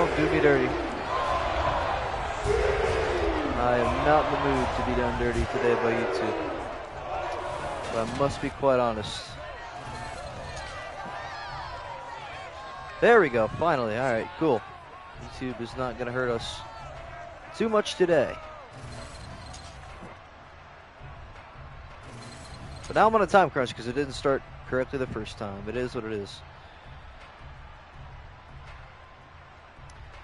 Don't do me dirty. I am not in the mood to be done dirty today by YouTube. But I must be quite honest. There we go, finally. Alright, cool. YouTube is not going to hurt us too much today. But now I'm on a time crunch because it didn't start correctly the first time. It is what it is.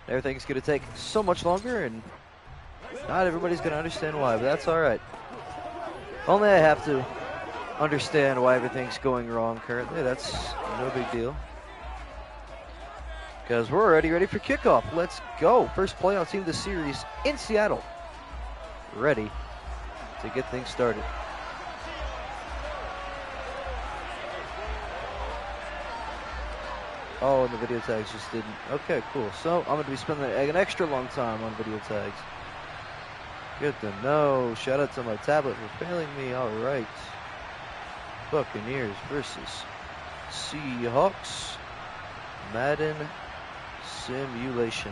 Everything's going to take so much longer, and not everybody's going to understand why, but that's alright. Only I have to understand why everything's going wrong currently. That's no big deal. Because we're already ready for kickoff. Let's go. First playoff team of the series in Seattle. Ready to get things started. Oh, and the video tags just didn't. Okay, cool. So I'm going to be spending an extra long time on video tags. Good to know. Shout out to my tablet for failing me. All right. Buccaneers versus Seahawks. Madden simulation.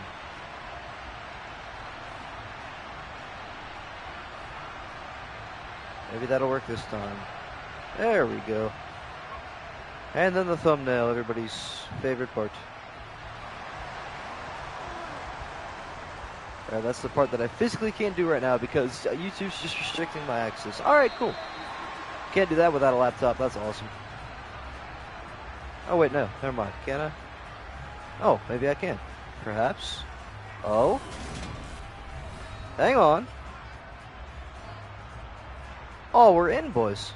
Maybe that'll work this time. There we go. And then the thumbnail, everybody's favorite part. Alright, that's the part that I physically can't do right now because YouTube's just restricting my access. Alright, cool. Can't do that without a laptop. That's awesome. Oh, wait, no. Never mind. Can I? Oh, maybe I can. Perhaps. Oh. Hang on. Oh, we're in, boys.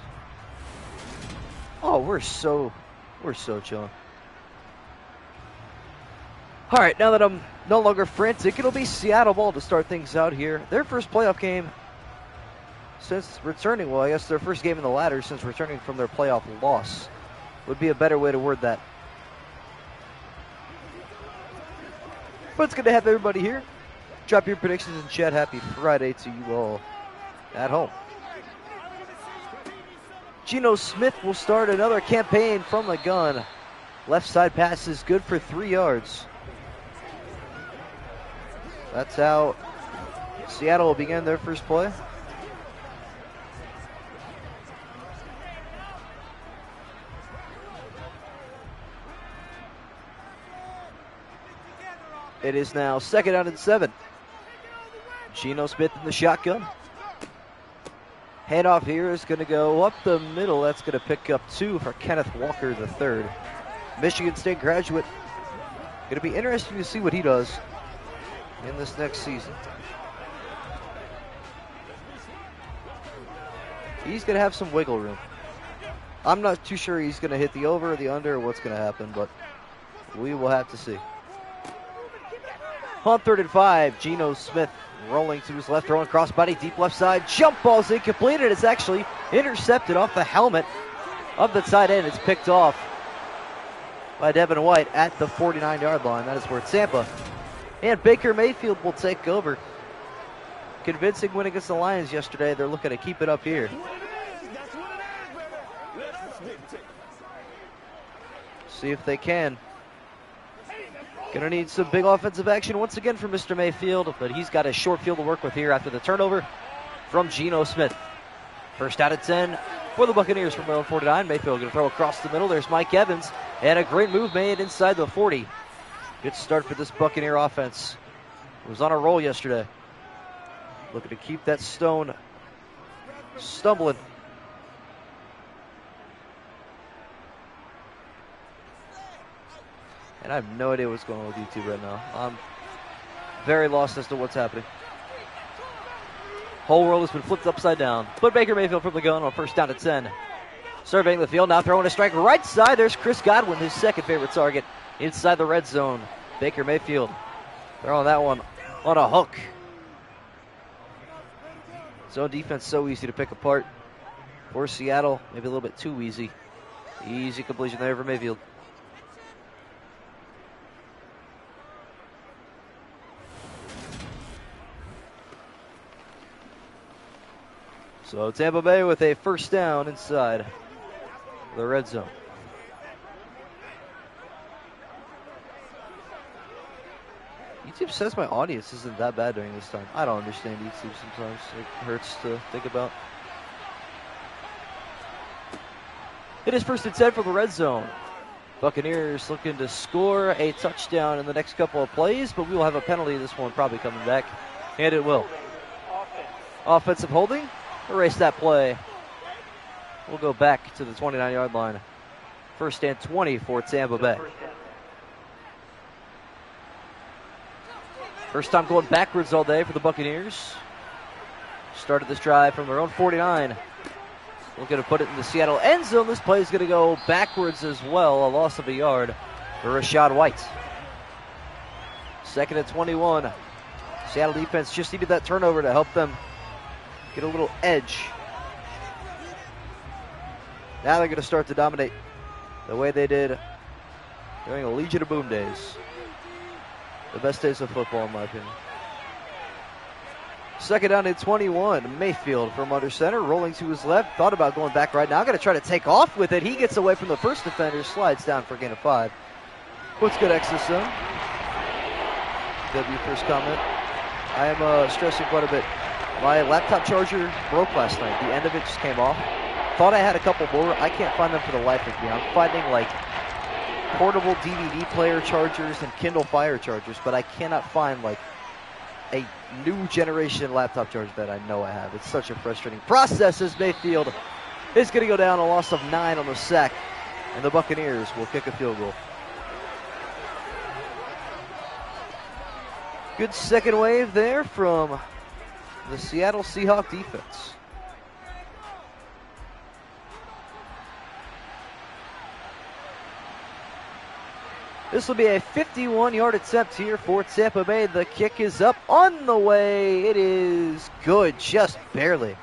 Oh, we're so chilling. All right, now that I'm no longer frantic, it'll be Seattle ball to start things out here. Their first playoff game since returning, well, I guess their first game in the ladder since returning from their playoff loss would be a better way to word that. But it's good to have everybody here. Drop your predictions in chat. Happy Friday to you all at home. Geno Smith will start another campaign from the gun. Left side pass is good for 3 yards. That's how Seattle will begin their first play. It is now 2nd down and 7. Geno Smith in the shotgun. Handoff here is going to go up the middle. That's going to pick up 2 for Kenneth Walker III. Michigan State graduate. Going to be interesting to see what he does in this next season. He's going to have some wiggle room. I'm not too sure he's going to hit the over or the under or what's going to happen, but we will have to see. On 3rd and 5, Geno Smith rolling to his left, throwing crossbody, deep left side. Jump ball's incomplete, and it's actually intercepted off the helmet of the tight end. It's picked off by Devin White at the 49-yard line. That is where Tampa and Baker Mayfield will take over. Convincing win against the Lions yesterday. They're looking to keep it up here. See if they can. Gonna need some big offensive action once again from Mr. Mayfield, but he's got a short field to work with here after the turnover from Geno Smith. First out of 10 for the Buccaneers from their own 49. Mayfield gonna throw across the middle. There's Mike Evans, and a great move made inside the 40. Good start for this Buccaneer offense. It was on a roll yesterday. Looking to keep that stone stumbling. And I have no idea what's going on with YouTube right now. I'm very lost as to what's happening. Whole world has been flipped upside down. But Baker Mayfield from the gun on 1st down to 10. Surveying the field, now throwing a strike right side. There's Chris Godwin, his second favorite target inside the red zone. Baker Mayfield throwing that one on a hook. Zone defense so easy to pick apart for Seattle. Maybe a little bit too easy. Easy completion there for Mayfield. So Tampa Bay with a first down inside the red zone. YouTube says my audience isn't that bad during this time. I don't understand YouTube sometimes. It hurts to think about. It is 1st and 10 for the red zone. Buccaneers looking to score a touchdown in the next couple of plays, but we will have a penalty. This one probably coming back, and it will. Offensive holding. Erase that play. We'll go back to the 29-yard line. 1st and 20 for Tampa Bay. First time going backwards all day for the Buccaneers. Started this drive from their own 49. Looking to put it in the Seattle end zone. This play is going to go backwards as well. A loss of a yard for Rashad White. 2nd and 21. Seattle defense just needed that turnover to help them get a little edge. Now they're going to start to dominate the way they did during the Legion of Boom days. The best days of football, in my opinion. 2nd down and 21. Mayfield from under center, rolling to his left. Thought about going back right now. Going to try to take off with it. He gets away from the first defender, slides down for a gain of 5. Puts good extra zone. W first comment. I am stressing quite a bit. My laptop charger broke last night. The end of it just came off. Thought I had a couple more. I can't find them for the life of me. I'm finding like portable DVD player chargers and Kindle Fire chargers, but I cannot find like a new generation laptop charger that I know I have. It's such a frustrating process as Mayfield is going to go down, a loss of 9 on the sack, and the Buccaneers will kick a field goal. Good second wave there from the Seattle Seahawks defense. This will be a 51-yard attempt here for Tampa Bay. The kick is up on the way. It is good, just barely.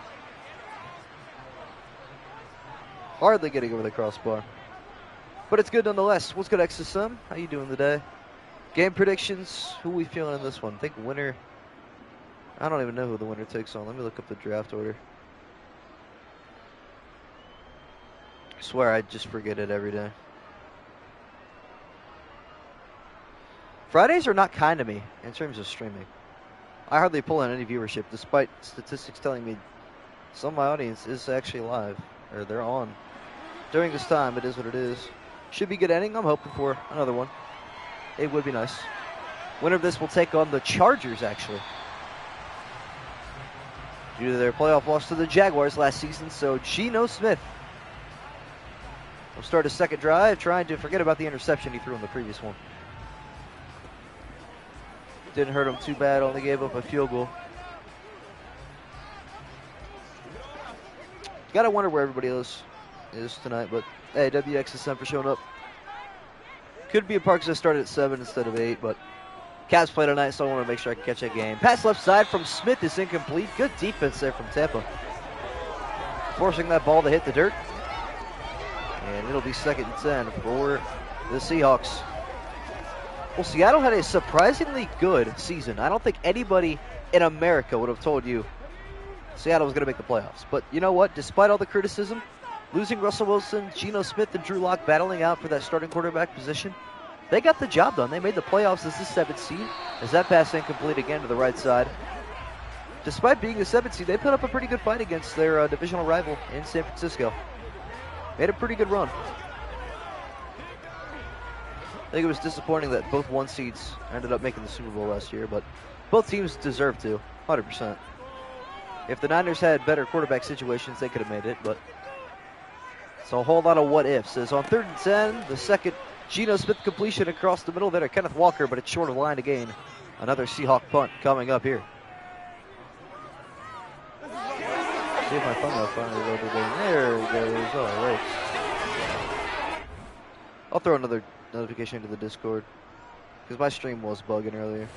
Hardly getting over the crossbar. But it's good nonetheless. What's good, XSM? How you doing today? Game predictions. Who are we feeling in this one? I think winner. I don't even know who the winner takes on. Let me look up the draft order. I swear I just forget it every day. Fridays are not kind to me in terms of streaming. I hardly pull in any viewership, despite statistics telling me some of my audience is actually live, or they're on. During this time, it is what it is. Should be good ending. I'm hoping for another one. It would be nice. Winner of this will take on the Chargers, actually, due to their playoff loss to the Jaguars last season. So Geno Smith will start his second drive, trying to forget about the interception he threw in the previous one. Didn't hurt him too bad, only gave up a field goal. Gotta wonder where everybody else is tonight, but hey, WXSM for showing up. Could be a part because I started at 7 instead of 8, but Cavs play tonight, so I want to make sure I can catch that game. Pass left side from Smith is incomplete. Good defense there from Tampa, forcing that ball to hit the dirt. And it'll be 2nd and 10 for the Seahawks. Well, Seattle had a surprisingly good season. I don't think anybody in America would have told you Seattle was going to make the playoffs. But you know what? Despite all the criticism, losing Russell Wilson, Geno Smith, and Drew Lock battling out for that starting quarterback position, they got the job done. They made the playoffs as the 7th seed, as that pass incomplete again to the right side. Despite being the 7th seed, they put up a pretty good fight against their divisional rival in San Francisco. Made a pretty good run. I think it was disappointing that both 1 seeds ended up making the Super Bowl last year, but both teams deserve to, 100%. If the Niners had better quarterback situations, they could have made it, but it's a whole lot of what ifs. As on 3rd and 10, the second Geno Smith completion across the middle there to Kenneth Walker, but it's short of line to gain. Another Seahawk punt coming up here. See if my thumbnail finally loaded in. There it goes. All right. I'll throw another notification into the Discord because my stream was bugging earlier.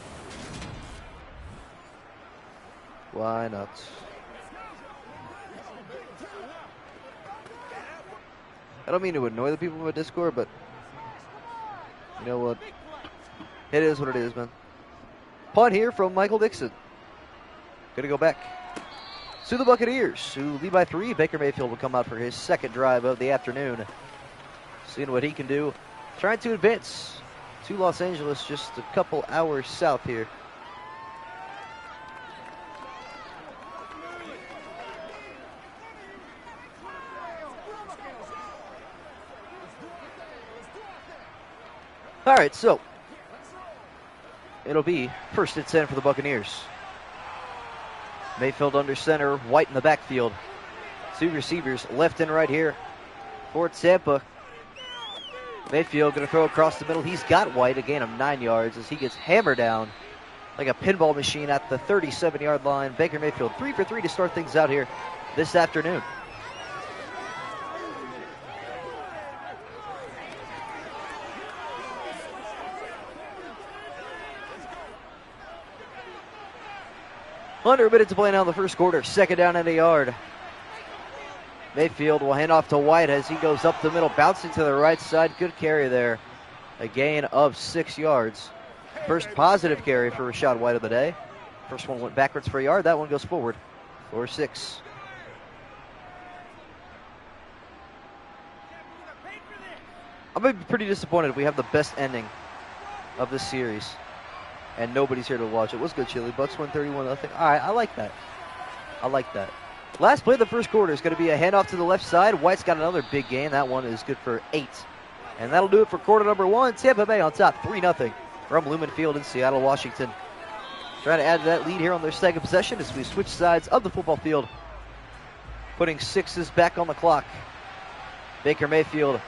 Why not? I don't mean to annoy the people in my Discord, but you know what? It is what it is, man. Punt here from Michael Dixon. Gonna go back to the Buccaneers, who lead by 3. Baker Mayfield will come out for his second drive of the afternoon. Seeing what he can do. Trying to advance to Los Angeles, just a couple hours south here. All right, so it'll be 1st and 10 for the Buccaneers. Mayfield under center, White in the backfield. 2 receivers, left and right here for Tampa. Mayfield going to throw across the middle. He's got White, a gain of 9 yards as he gets hammered down like a pinball machine at the 37-yard line. Baker Mayfield 3 for 3 to start things out here this afternoon. Under a minute to play now in the first quarter. 2nd down and a yard. Mayfield will hand off to White as he goes up the middle, bouncing to the right side. Good carry there. A gain of 6 yards. First positive carry for Rachaad White of the day. First one went backwards for a yard. That one goes forward for 6. I'm going to be pretty disappointed if we have the best ending of this series and nobody's here to watch it. What's good, Chili? Bucks won 31-0. All right, I like that. I like that. Last play of the first quarter is going to be a handoff to the left side. White's got another big gain. That one is good for 8. And that'll do it for quarter number 1. Tampa Bay on top, 3-0 from Lumen Field in Seattle, Washington. Trying to add to that lead here on their second possession as we switch sides of the football field. Putting 6s back on the clock. Baker Mayfield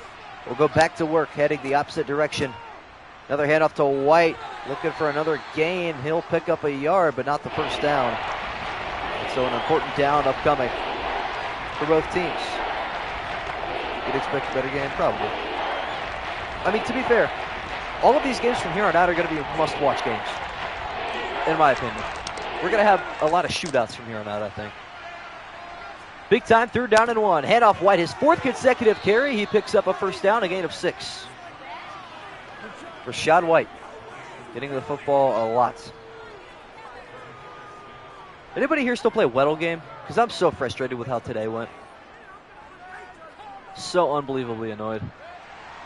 will go back to work, heading the opposite direction. Another handoff to White, looking for another gain. He'll pick up a yard, but not the first down. And so an important down upcoming for both teams. You'd expect a better game, probably. I mean, to be fair, all of these games from here on out are going to be must-watch games, in my opinion. We're going to have a lot of shootouts from here on out, I think. Big time, 3rd down and 1. Handoff White, his 4th consecutive carry. He picks up a first down, a gain of 6. Rachaad White getting the football a lot. Anybody here still play Weddle game? Because I'm so frustrated with how today went. So unbelievably annoyed.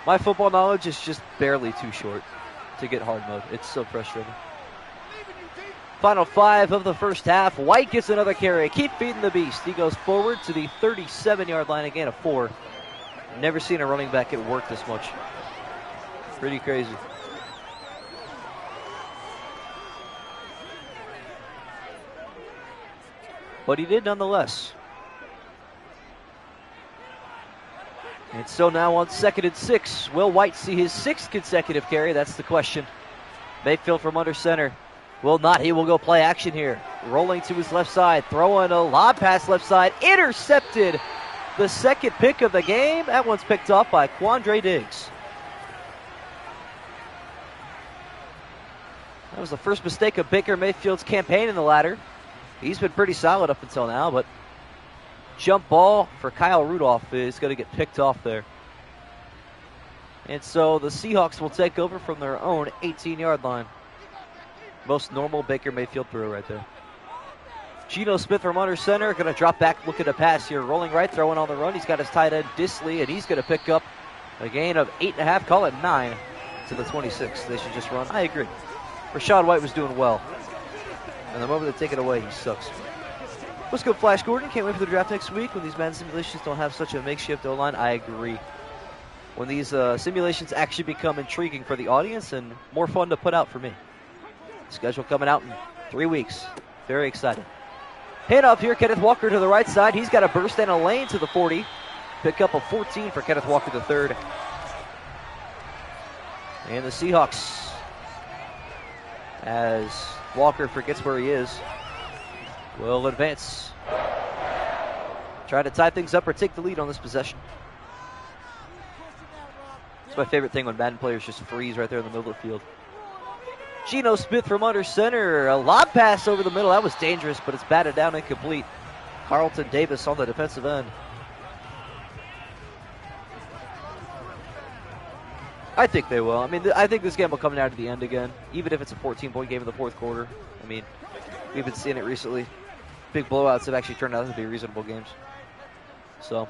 My football knowledge is just barely too short to get hard mode. It's so frustrating. Final 5 of the first half. White gets another carry. Keep feeding the beast. He goes forward to the 37-yard line, again of 4. Never seen a running back get work this much. Pretty crazy. But he did nonetheless. And so now on 2nd and 6, will White see his 6th consecutive carry? That's the question. Mayfield from under center. Will not. He will go play action here. Rolling to his left side. Throwing a lob pass left side. Intercepted. The 2nd pick of the game. That one's picked off by Quandre Diggs. That was the first mistake of Baker Mayfield's campaign in the ladder. He's been pretty solid up until now, but jump ball for Kyle Rudolph is going to get picked off there. And so the Seahawks will take over from their own 18-yard line. Most normal Baker Mayfield throw right there. Geno Smith from under center, going to drop back, looking to pass here. Rolling right, throwing on the run. He's got his tight end Disley, and he's going to pick up a gain of 8.5, call it 9 to the 26. They should just run. I agree. Rachaad White was doing well. And the moment they take it away, he sucks. What's good, Flash Gordon? Can't wait for the draft next week when these Madden simulations don't have such a makeshift O-line. I agree. When these simulations actually become intriguing for the audience and more fun to put out for me. Schedule coming out in 3 weeks. Very excited. Hand off here, Kenneth Walker to the right side. He's got a burst and a lane to the 40. Pick up a 14 for Kenneth Walker the third. And the Seahawks, as Walker forgets where he is, will advance. Try to tie things up or take the lead on this possession. It's my favorite thing when Madden players just freeze right there in the middle of the field. Geno Smith from under center. A lob pass over the middle. That was dangerous, but it's batted down incomplete. Carlton Davis on the defensive end. I think they will. I mean, I think this game will come down to the end again, even if it's a 14-point game in the fourth quarter. I mean, we've been seeing it recently. Big blowouts have actually turned out to be reasonable games. So,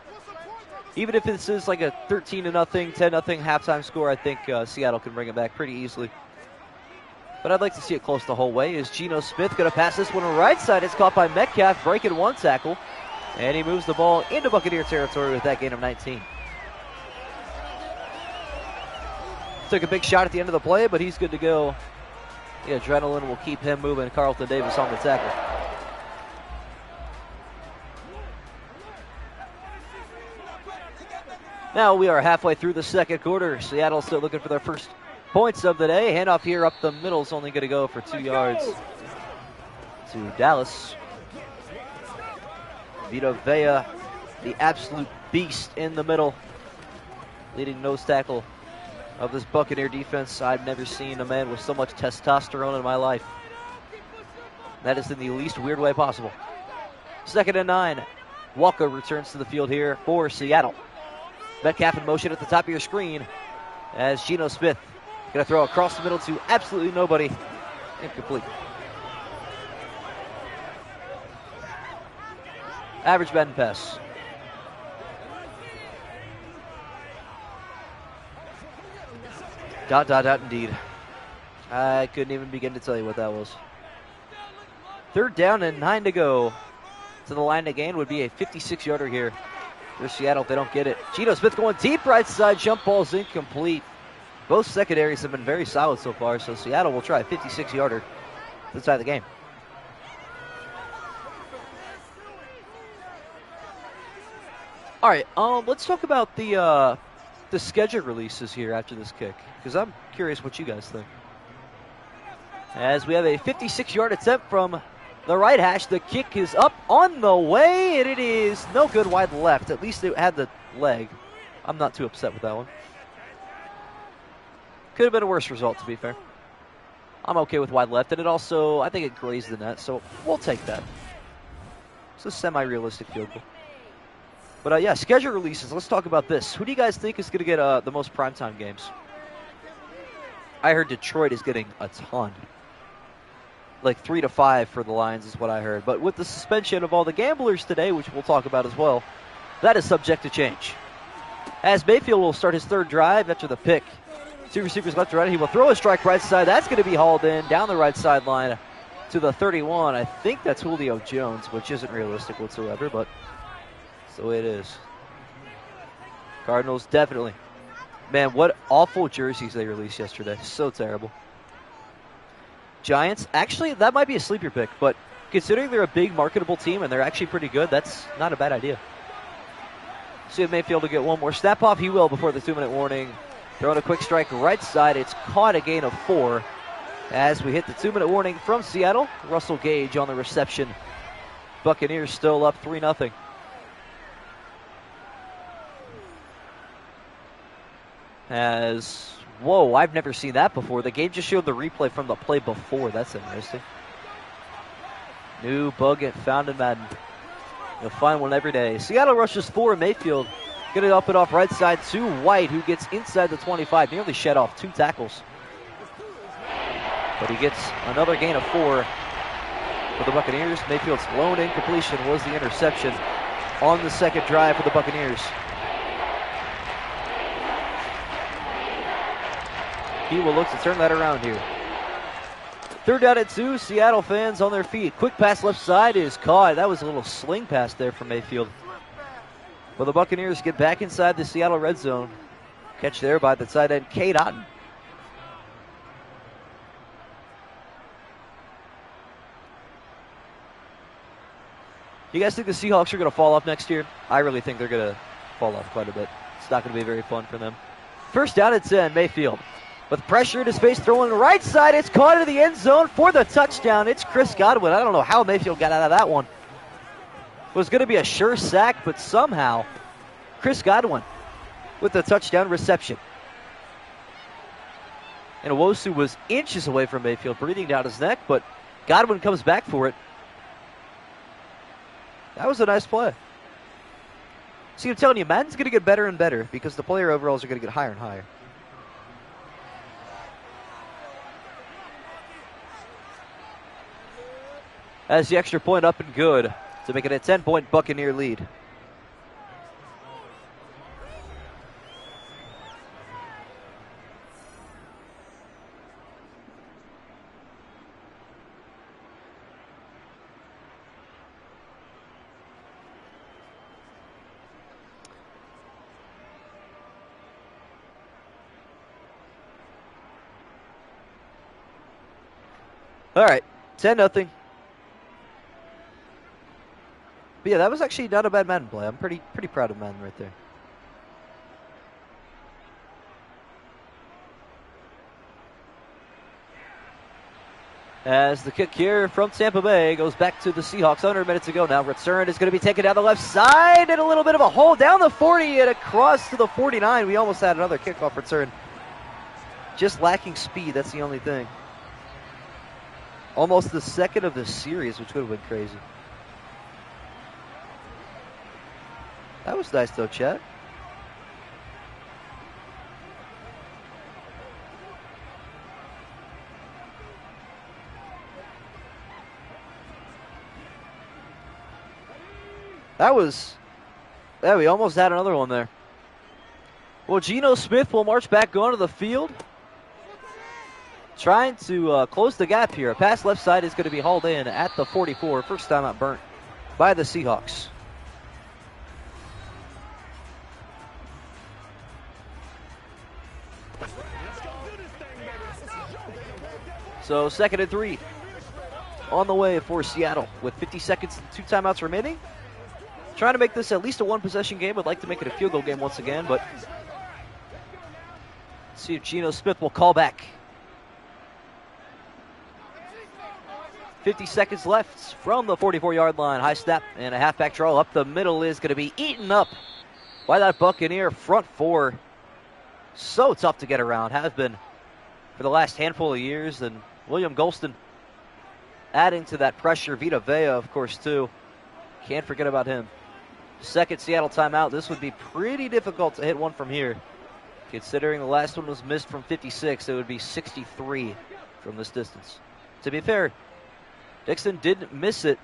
Even if this is like a 13-0, 10-0 halftime score, I think Seattle can bring it back pretty easily. But I'd like to see it close the whole way. Is Geno Smith going to pass this one right side? It's caught by Metcalf, breaking one tackle. And he moves the ball into Buccaneer territory with that gain of 19. Took a big shot at the end of the play, but he's good to go. The adrenaline will keep him moving. Carlton Davis on the tackle. Now we are halfway through the second quarter. Seattle still looking for their first points of the day. Handoff here up the middle is only going to go for 2 yards to Dallas. Vita Vea, the absolute beast in the middle, leading nose tackle of this Buccaneer defense. I've never seen a man with so much testosterone in my life. That is in the least weird way possible. 2nd and 9. Walker returns to the field here for Seattle. Metcalf in motion at the top of your screen as Geno Smith going to throw across the middle to absolutely nobody. Incomplete. Average Madden pass. Dot, dot, dot, indeed. I couldn't even begin to tell you what that was. 3rd down and 9 to go. To the line to gain would be a 56-yarder here for Seattle if they don't get it. Geno Smith going deep right side. Jump ball's incomplete. Both secondaries have been very solid so far, so Seattle will try a 56-yarder this side of the game. All right, let's talk about the schedule releases here after this kick, because I'm curious what you guys think. As we have a 56-yard attempt from the right hash, the kick is up on the way, and it is no good wide left. At least it had the leg. I'm not too upset with that one. Could have been a worse result, to be fair. I'm okay with wide left, and it also, I think it grazed the net, so we'll take that. It's a semi-realistic field goal. But yeah, schedule releases. Let's talk about this. Who do you guys think is going to get the most primetime games? I heard Detroit is getting a ton. Like 3 to 5 for the Lions is what I heard. But with the suspension of all the gamblers today, which we'll talk about as well, that is subject to change. As Mayfield will start his 3rd drive after the pick. 2 receivers left to right. He will throw a strike right side. That's going to be hauled in down the right sideline to the 31. I think that's Julio Jones, which isn't realistic whatsoever, but that's the way it is. Cardinals definitely. Man, what awful jerseys they released yesterday. So terrible. Giants, actually, that might be a sleeper pick, but considering they're a big marketable team and they're actually pretty good, that's not a bad idea. See if Mayfield will get one more snap off. He will before the 2-minute warning. Throwing a quick strike right side. It's caught, a gain of 4. As we hit the 2-minute warning from Seattle, Russell Gage on the reception. Buccaneers still up 3-0. Whoa, I've never seen that before. The game just showed the replay from the play before. That's interesting. New bug found in Madden. You'll find one every day. Seattle rushes 4. Mayfield going to up it off right side to White, who gets inside the 25. Nearly shed off 2 tackles. But he gets another gain of 4 for the Buccaneers. Mayfield's lone incompletion was the interception on the 2nd drive for the Buccaneers. He will look to turn that around here. 3rd down at 2. Seattle fans on their feet. Quick pass left side is caught. That was a little sling pass there from Mayfield. Well, the Buccaneers get back inside the Seattle red zone. Catch there by the tight end, Cade Otton. You guys think the Seahawks are going to fall off next year? I really think they're going to fall off quite a bit. It's not going to be very fun for them. 1st down at 10, Mayfield. With pressure in his face, throwing right side. It's caught into the end zone for the touchdown. It's Chris Godwin. I don't know how Mayfield got out of that one. It was going to be a sure sack, but somehow Chris Godwin with the touchdown reception. And Owosu was inches away from Mayfield, breathing down his neck, but Godwin comes back for it. That was a nice play. See, I'm telling you, Madden's going to get better and better because the player overalls are going to get higher and higher. As the extra point up and good to make it a 10-point Buccaneer lead. All right, 10-0. But yeah, that was actually not a bad Madden play. I'm pretty proud of Madden right there. As the kick here from Tampa Bay goes back to the Seahawks. 100 minutes ago now. Return is going to be taken down the left side, and a little bit of a hole down the 40 and across to the 49. We almost had another kickoff return. Just lacking speed, that's the only thing. Almost the second of the series, which would have been crazy. That was nice though, Chet. Yeah, we almost had another one there. Well, Geno Smith will march back onto the field, trying to close the gap here. A pass left side is going to be hauled in at the 44. First time out burnt by the Seahawks. So 2nd and 3 on the way for Seattle with 50 seconds and 2 timeouts remaining. Trying to make this at least a one-possession game. I'd like to make it a field goal game once again, but let's see if Geno Smith will call back. 50 seconds left from the 44-yard line. High snap and a halfback draw up the middle is going to be eaten up by that Buccaneer front four. So tough to get around. Has been for the last handful of years. And William Golston adding to that pressure. Vita Vea, of course, too. Can't forget about him. Second Seattle timeout. This would be pretty difficult to hit one from here. Considering the last one was missed from 56, it would be 63 from this distance. To be fair, Dixon didn't miss it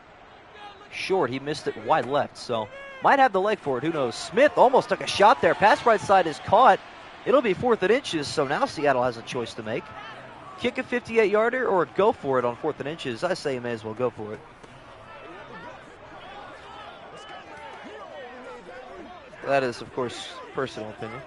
short. He missed it wide left, so might have the leg for it. Who knows? Smith almost took a shot there. Pass right side is caught. It'll be 4th and inches, so now Seattle has a choice to make. Kick a 58-yarder or go for it on 4th and inches. I say you may as well go for it. That is, of course, personal opinion.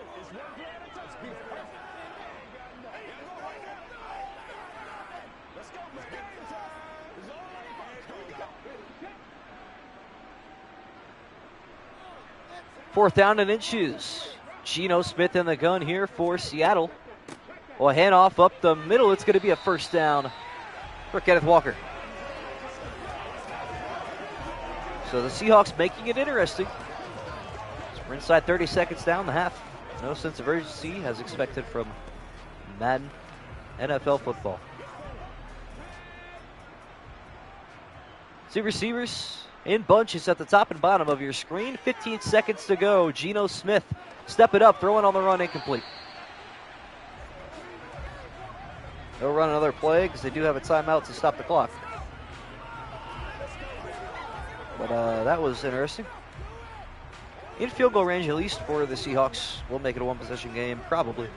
Fourth down and inches. Geno Smith in the gun here for Seattle. Well, handoff up the middle. It's going to be a first down for Kenneth Walker. So the Seahawks making it interesting. We're inside 30 seconds down the half. No sense of urgency as expected from Madden NFL football. See receivers in bunches at the top and bottom of your screen. 15 seconds to go. Geno Smith step it up, throwing on the run, incomplete. They'll run another play because they do have a timeout to stop the clock. But that was interesting. In field goal range, at least for the Seahawks. We'll make it a one-possession game, probably.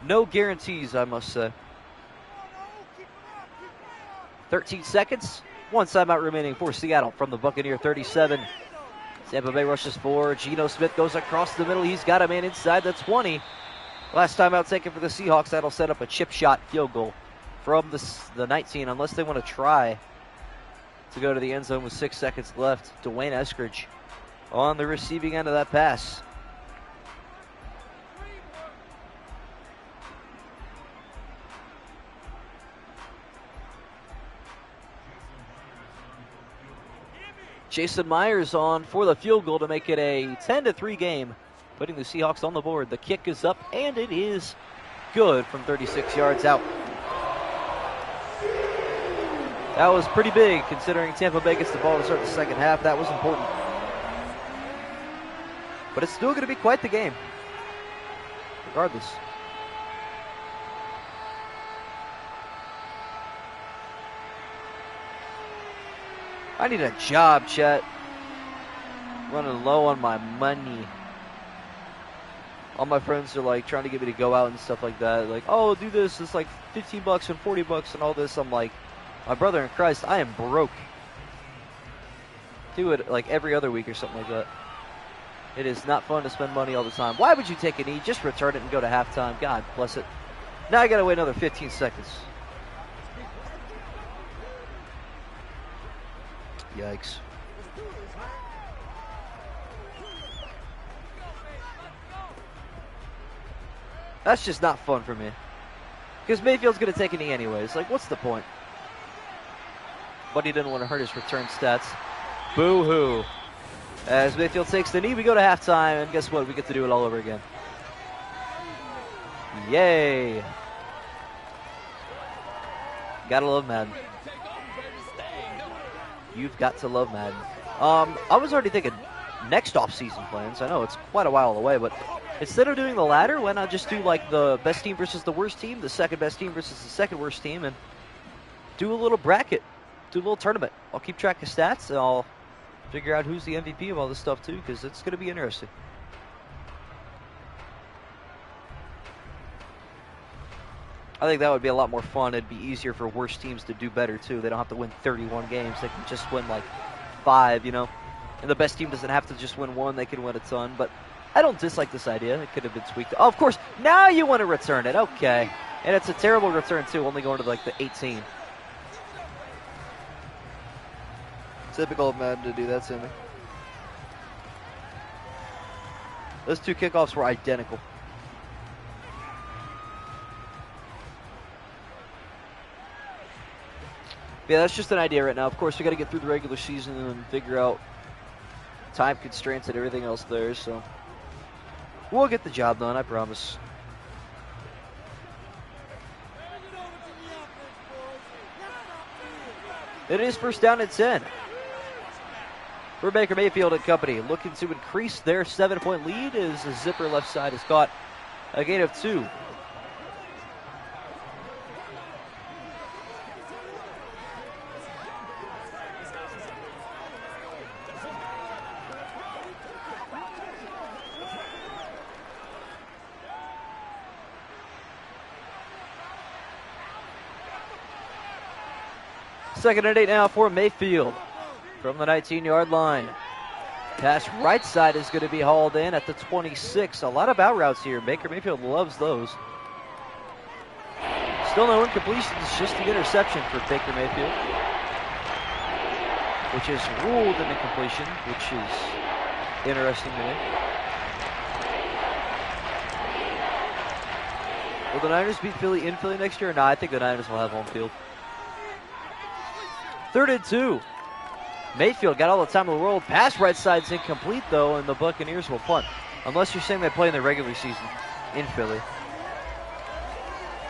No guarantees, I must say. 13 seconds. One timeout remaining for Seattle from the Buccaneer 37. Tampa Bay rushes forward. Geno Smith goes across the middle. He's got a man inside the 20. Last timeout taken for the Seahawks. That'll set up a chip shot field goal from the 19, unless they want to try to go to the end zone with 6 seconds left. Dwayne Eskridge on the receiving end of that pass. Jason Myers on for the field goal to make it a 10-3 game, putting the Seahawks on the board. The kick is up, and it is good from 36 yards out. That was pretty big, considering Tampa Bay gets the ball to start the second half. That was important. But it's still going to be quite the game, regardless. I need a job, Chet. Running low on my money. All my friends are like trying to get me to go out and stuff like that. Like, oh, do this. It's like $15 and $40 and all this. I'm like, my brother in Christ, I am broke. Do it like every other week or something like that. It is not fun to spend money all the time. Why would you take a knee? Just return it and go to halftime. God bless it. Now I got to wait another 15 seconds. Yikes. That's just not fun for me. Because Mayfield's going to take a knee anyways. Like, what's the point? But he didn't want to hurt his return stats. Boo-hoo. As Mayfield takes the knee, we go to halftime, and guess what? We get to do it all over again. Yay. Gotta love Madden. You've got to love Madden. I was already thinking next off-season plans. I know it's quite a while away, but instead of doing the ladder, why not just do like the best team versus the worst team, the second best team versus the second worst team, and do a little bracket, do a little tournament. I'll keep track of stats, and I'll figure out who's the MVP of all this stuff too, because it's going to be interesting. I think that would be a lot more fun. It'd be easier for worse teams to do better too. They don't have to win 31 games. They can just win like 5, you know. And the best team doesn't have to just win 1. They can win a ton. But I don't dislike this idea. It could have been tweaked. Oh, of course, now you want to return it. Okay. And it's a terrible return too, only going to like the 18. Typical of Madden to do that to me. Those 2 kickoffs were identical. Yeah, that's just an idea right now. Of course, we got to get through the regular season and figure out time constraints and everything else there. So we'll get the job done, I promise. It is first down and 10 for Baker Mayfield and company, looking to increase their 7-point lead as the zipper left side is caught. A gain of 2. Second and 8 now for Mayfield from the 19-yard line. Pass right side is going to be hauled in at the 26. A lot of out routes here. Baker Mayfield loves those. Still no incompletions, just the interception for Baker Mayfield, which is ruled an incompletion, which is interesting to me. Will the Niners beat Philly in Philly next year? No, I think the Niners will have home field. 3rd and 2. Mayfield got all the time in the world. Pass right side's incomplete, though, and the Buccaneers will punt. Unless you're saying they play in the regular season in Philly.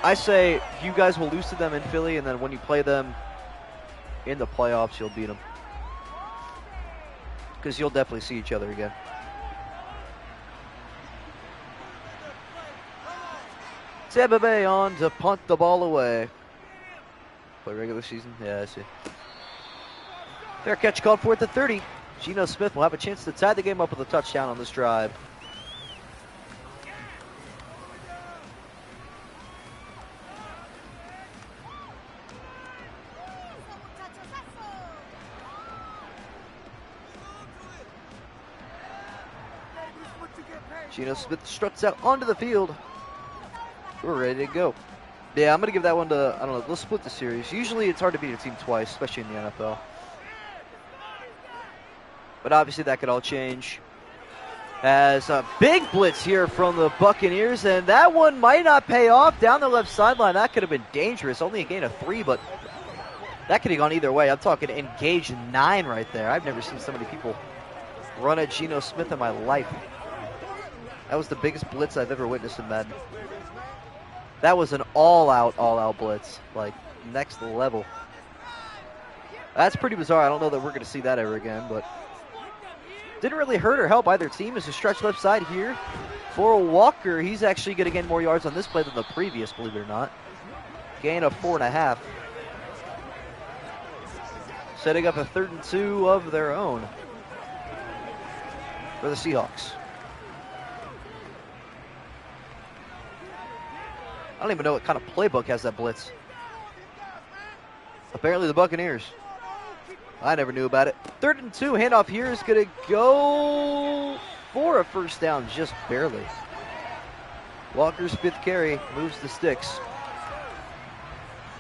I say you guys will lose to them in Philly, and then when you play them in the playoffs, you'll beat them. Because you'll definitely see each other again. Tampa Bay on to punt the ball away. Play regular season? Yeah, I see. Fair catch called for at the 30. Geno Smith will have a chance to tie the game up with a touchdown on this drive. Geno Smith struts out onto the field. We're ready to go. Yeah, I'm going to give that one to, I don't know, let's split the series. Usually it's hard to beat a team twice, especially in the NFL. But obviously that could all change. As a big blitz here from the Buccaneers, and that one might not pay off down the left sideline. That could have been dangerous. Only a gain of 3, but that could have gone either way. I'm talking engage 9 right there. I've never seen so many people run at Geno Smith in my life. That was the biggest blitz I've ever witnessed in Madden. That was an all-out blitz. Like, next level. That's pretty bizarre. I don't know that we're going to see that ever again, but didn't really hurt or help either team. As a stretch left side here for Walker. He's actually going to gain more yards on this play than the previous, believe it or not. Gain of 4.5. Setting up a 3rd and 2 of their own for the Seahawks. I don't even know what kind of playbook has that blitz. Apparently the Buccaneers. I never knew about it. 3rd and 2, handoff here is going to go for a first down, just barely. Walker's 5th carry moves the sticks.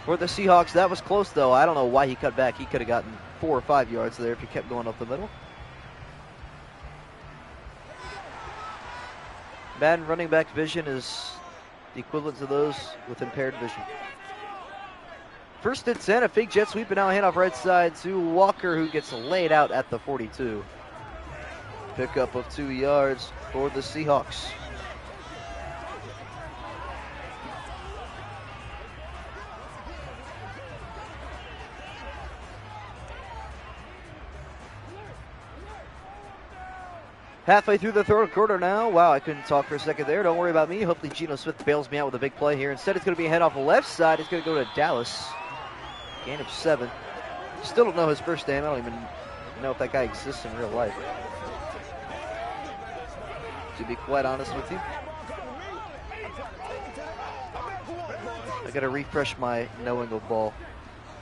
For the Seahawks, that was close though. I don't know why he cut back. He could have gotten 4 or 5 yards there if you kept going up the middle. Madden running back vision is the equivalent to those with impaired vision. First and 10, a fake jet sweep, and now a handoff right side to Walker, who gets laid out at the 42. Pickup of 2 yards for the Seahawks. Halfway through the third quarter now. Wow, I couldn't talk for a second there. Don't worry about me. Hopefully Geno Smith bails me out with a big play here. Instead, it's going to be a head off the left side. It's going to go to Dallas. Gain of 7. Still don't know his first name. I don't even know if that guy exists in real life, to be quite honest with you. I got to refresh my knowing of ball.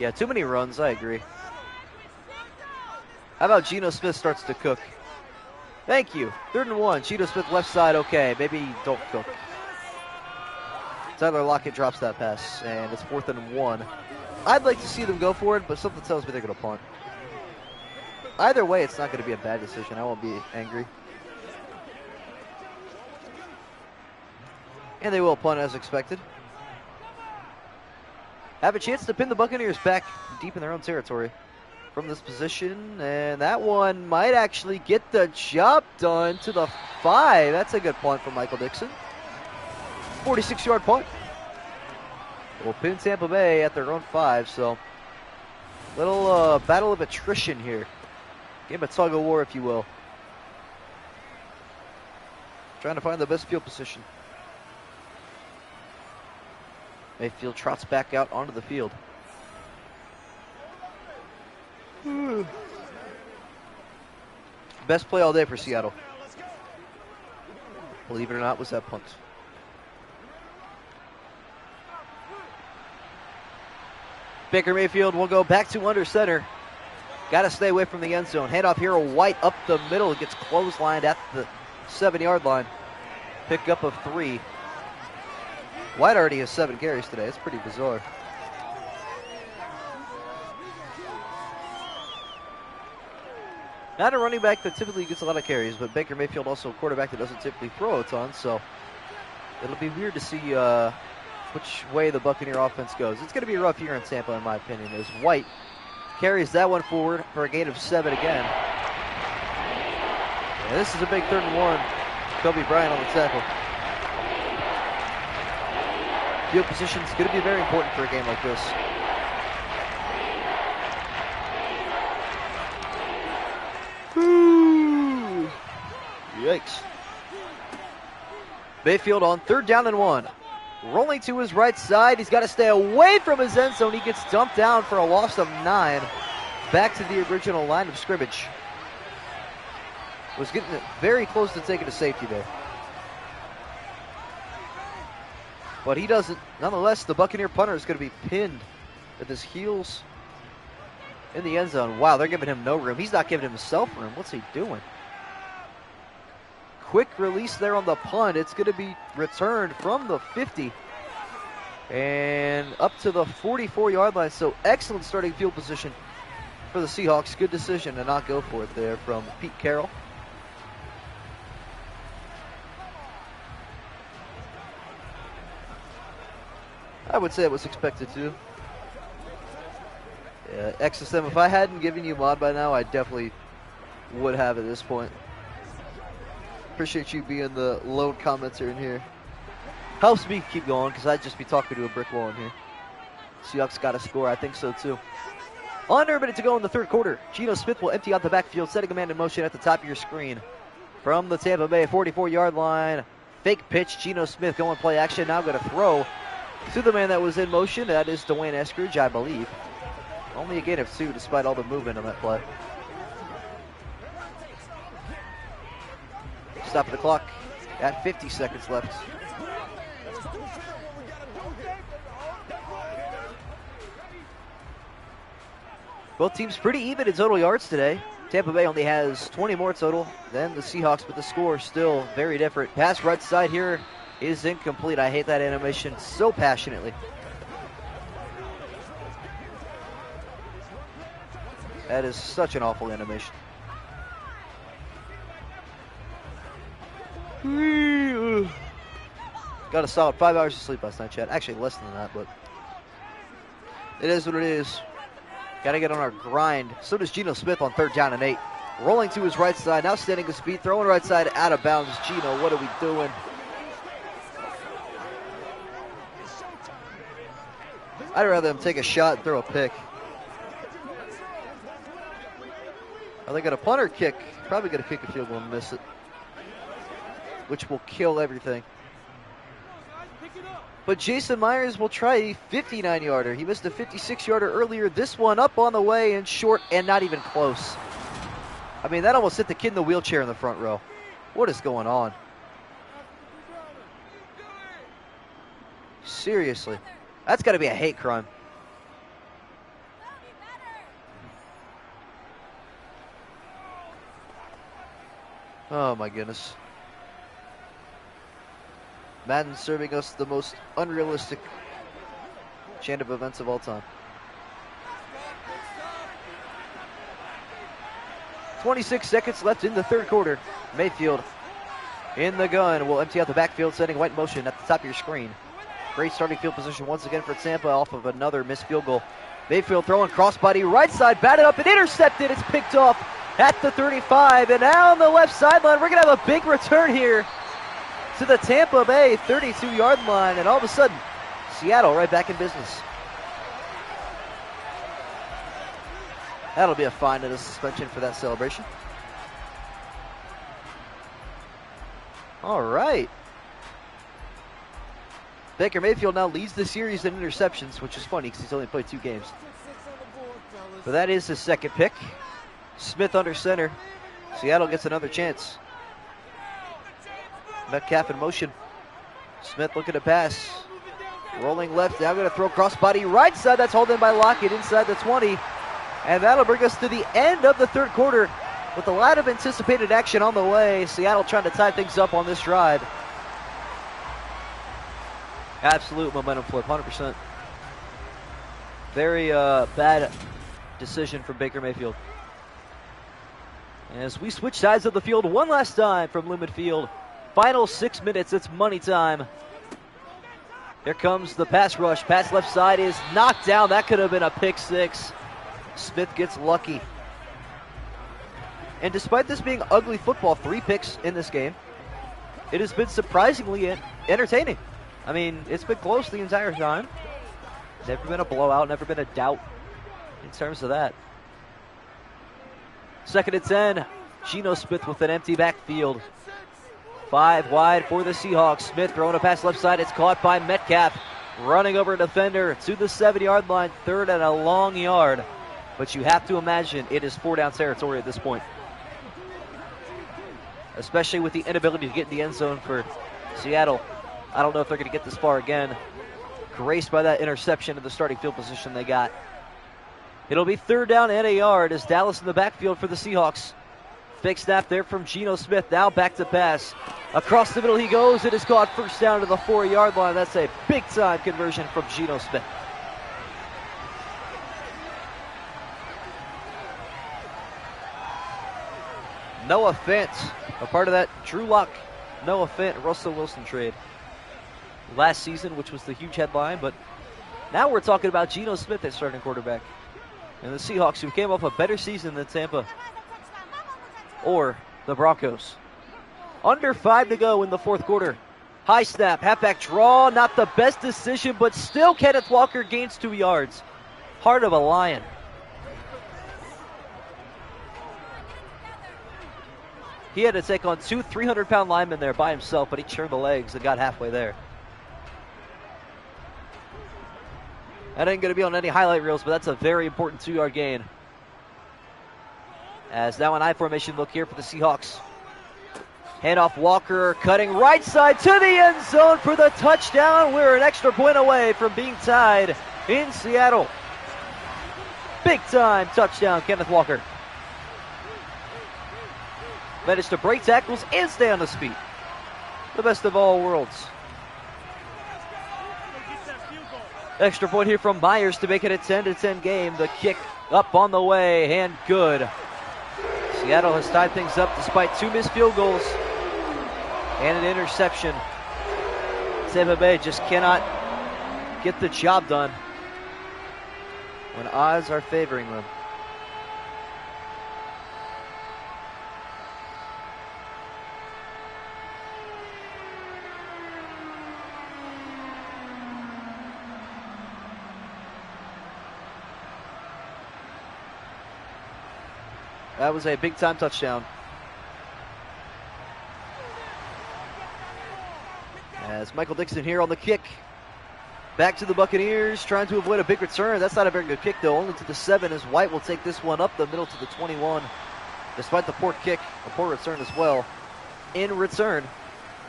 Yeah, too many runs. I agree. How about Geno Smith starts to cook? Thank you. 3rd and 1. Geno Smith left side. Okay, maybe don't cook. Tyler Lockett drops that pass, and it's 4th and 1. I'd like to see them go for it, but something tells me they're going to punt. Either way, it's not going to be a bad decision. I won't be angry. And they will punt as expected. Have a chance to pin the Buccaneers back deep in their own territory from this position, and that one might actually get the job done to the 5. That's a good punt from Michael Dixon. 46-yard punt. We'll pin Tampa Bay at their own 5, so little battle of attrition here. Game of tug of war, if you will. Trying to find the best field position. Mayfield trots back out onto the field. Best play all day for Seattle. Believe it or not, was that punt. Baker Mayfield will go back to under center. Got to stay away from the end zone. Handoff here, White up the middle. Gets clotheslined at the 7-yard line. Pickup of 3. White already has 7 carries today. It's pretty bizarre. Not a running back that typically gets a lot of carries, but Baker Mayfield also a quarterback that doesn't typically throw a ton, so it'll be weird to see which way the Buccaneer offense goes. It's going to be a rough year in Tampa, in my opinion, as White carries that one forward for a gain of 7 again. And this is a big 3rd and 1. Kobe Bryant on the tackle. Field position is going to be very important for a game like this. Yikes. Mayfield on 3rd down and 1. Rolling to his right side. He's got to stay away from his end zone. He gets dumped down for a loss of 9. Back to the original line of scrimmage. Was getting very close to taking a safety there. But he doesn't. Nonetheless, the Buccaneer punter is going to be pinned with his heels in the end zone. Wow, they're giving him no room. He's not giving himself room. What's he doing? Quick release there on the punt. It's going to be returned from the 50 and up to the 44-yard line. So excellent starting field position for the Seahawks. Good decision to not go for it there from Pete Carroll. I would say it was expected to. Yeah, XSM, if I hadn't given you mod by now, I definitely would have at this point. Appreciate you being the lone commenter in here. Helps me keep going because I'd just be talking to a brick wall in here. Seahawks got to score. I think so too. Under a minute to go in the 3rd quarter. Geno Smith will empty out the backfield, setting a man in motion at the top of your screen. From the Tampa Bay 44-yard line. Fake pitch. Geno Smith going play action. Now going to throw to the man that was in motion. That is Dwayne Eskridge, I believe. Only a gain of 2 despite all the movement on that play. Stop the clock at 50 seconds left. Both teams pretty even in total yards today. Tampa Bay only has 20 more total than the Seahawks, but the score still very different. Pass right side here is incomplete. I hate that animation so passionately. That is such an awful animation. Got a solid 5 hours of sleep last night, Chad. Actually, less than that, but it is what it is. Got to get on our grind. So does Geno Smith on 3rd down and 8. Rolling to his right side, now standing his feet, throwing right side out of bounds. Geno, what are we doing? I'd rather him take a shot and throw a pick. Are they going to punt or kick? Probably going to kick a field goal and miss it, which will kill everything. But Jason Myers will try a 59-yarder. He missed a 56-yarder earlier. This one up on the way and short and not even close. I mean, that almost hit the kid in the wheelchair in the front row. What is going on? Seriously. That's got to be a hate crime. Oh, my goodness. Madden serving us the most unrealistic chain of events of all time. 26 seconds left in the 3rd quarter. Mayfield in the gun will empty out the backfield, setting white motion at the top of your screen. Great starting field position once again for Tampa off of another missed field goal. Mayfield throwing crossbody right side, batted up and intercepted. It's picked off at the 35, and now on the left sideline, we're going to have a big return here to the Tampa Bay 32-yard line, and all of a sudden, Seattle right back in business. That'll be a fine and a suspension for that celebration. All right. Baker Mayfield now leads the series in interceptions, which is funny because he's only played 2 games. But that is his 2nd pick. Smith under center. Seattle gets another chance. Metcalf in motion. Smith looking to pass. Rolling left, now going to throw crossbody right side. That's hauled in by Lockett inside the 20. And that'll bring us to the end of the 3rd quarter with a lot of anticipated action on the way. Seattle trying to tie things up on this drive. Absolute momentum flip, 100%. Very bad decision from Baker Mayfield. As we switch sides of the field one last time from Lumen Field. Final 6 minutes, it's money time. Here comes the pass rush. Pass left side is knocked down. That could have been a pick 6. Smith gets lucky. And despite this being ugly football, 3 picks in this game, it has been surprisingly entertaining. I mean, it's been close the entire time. Never been a blowout, never been a doubt in terms of that. 2nd and 10. Geno Smith with an empty backfield. 5 wide for the Seahawks. Smith throwing a pass left side. It's caught by Metcalf. Running over a defender to the 7-yard line. 3rd and a long yard. But you have to imagine it is 4-down territory at this point. Especially with the inability to get in the end zone for Seattle. I don't know if they're going to get this far again. Graced by that interception in the starting field position they got. It'll be 3rd down and a yard as Dallas in the backfield for the Seahawks. Fake snap there from Geno Smith. Now back to pass. Across the middle he goes. It is caught 1st down to the 4-yard line. That's a big-time conversion from Geno Smith. Noah Fant, a part of that Drew Lock, Noah Fant, Russell Wilson trade last season, which was the huge headline. But now we're talking about Geno Smith as starting quarterback. And the Seahawks, who came off a better season than Tampa or the Broncos. Under 5 to go in the 4th quarter. High snap, halfback draw, not the best decision, but still Kenneth Walker gains 2 yards. Heart of a lion. He had to take on 2 300-pound linemen there by himself, but he turned the legs and got halfway there. That ain't going to be on any highlight reels, but that's a very important 2-yard gain. As now an I formation look here for the Seahawks. Handoff Walker, cutting right side to the end zone for the touchdown. We're an extra point away from being tied in Seattle. Big time touchdown, Kenneth Walker. Managed to break tackles and stay on his feet. The best of all worlds. Extra point here from Myers to make it a 10-10 game. The kick up on the way and good. Seattle has tied things up despite 2 missed field goals and an interception. Tampa Bay just cannot get the job done when odds are favoring them. That was a big-time touchdown. As Michael Dixon here on the kick. Back to the Buccaneers, trying to avoid a big return. That's not a very good kick, though. Only to the 7 as White will take this one up the middle to the 21. Despite the poor kick, a poor return as well. In return,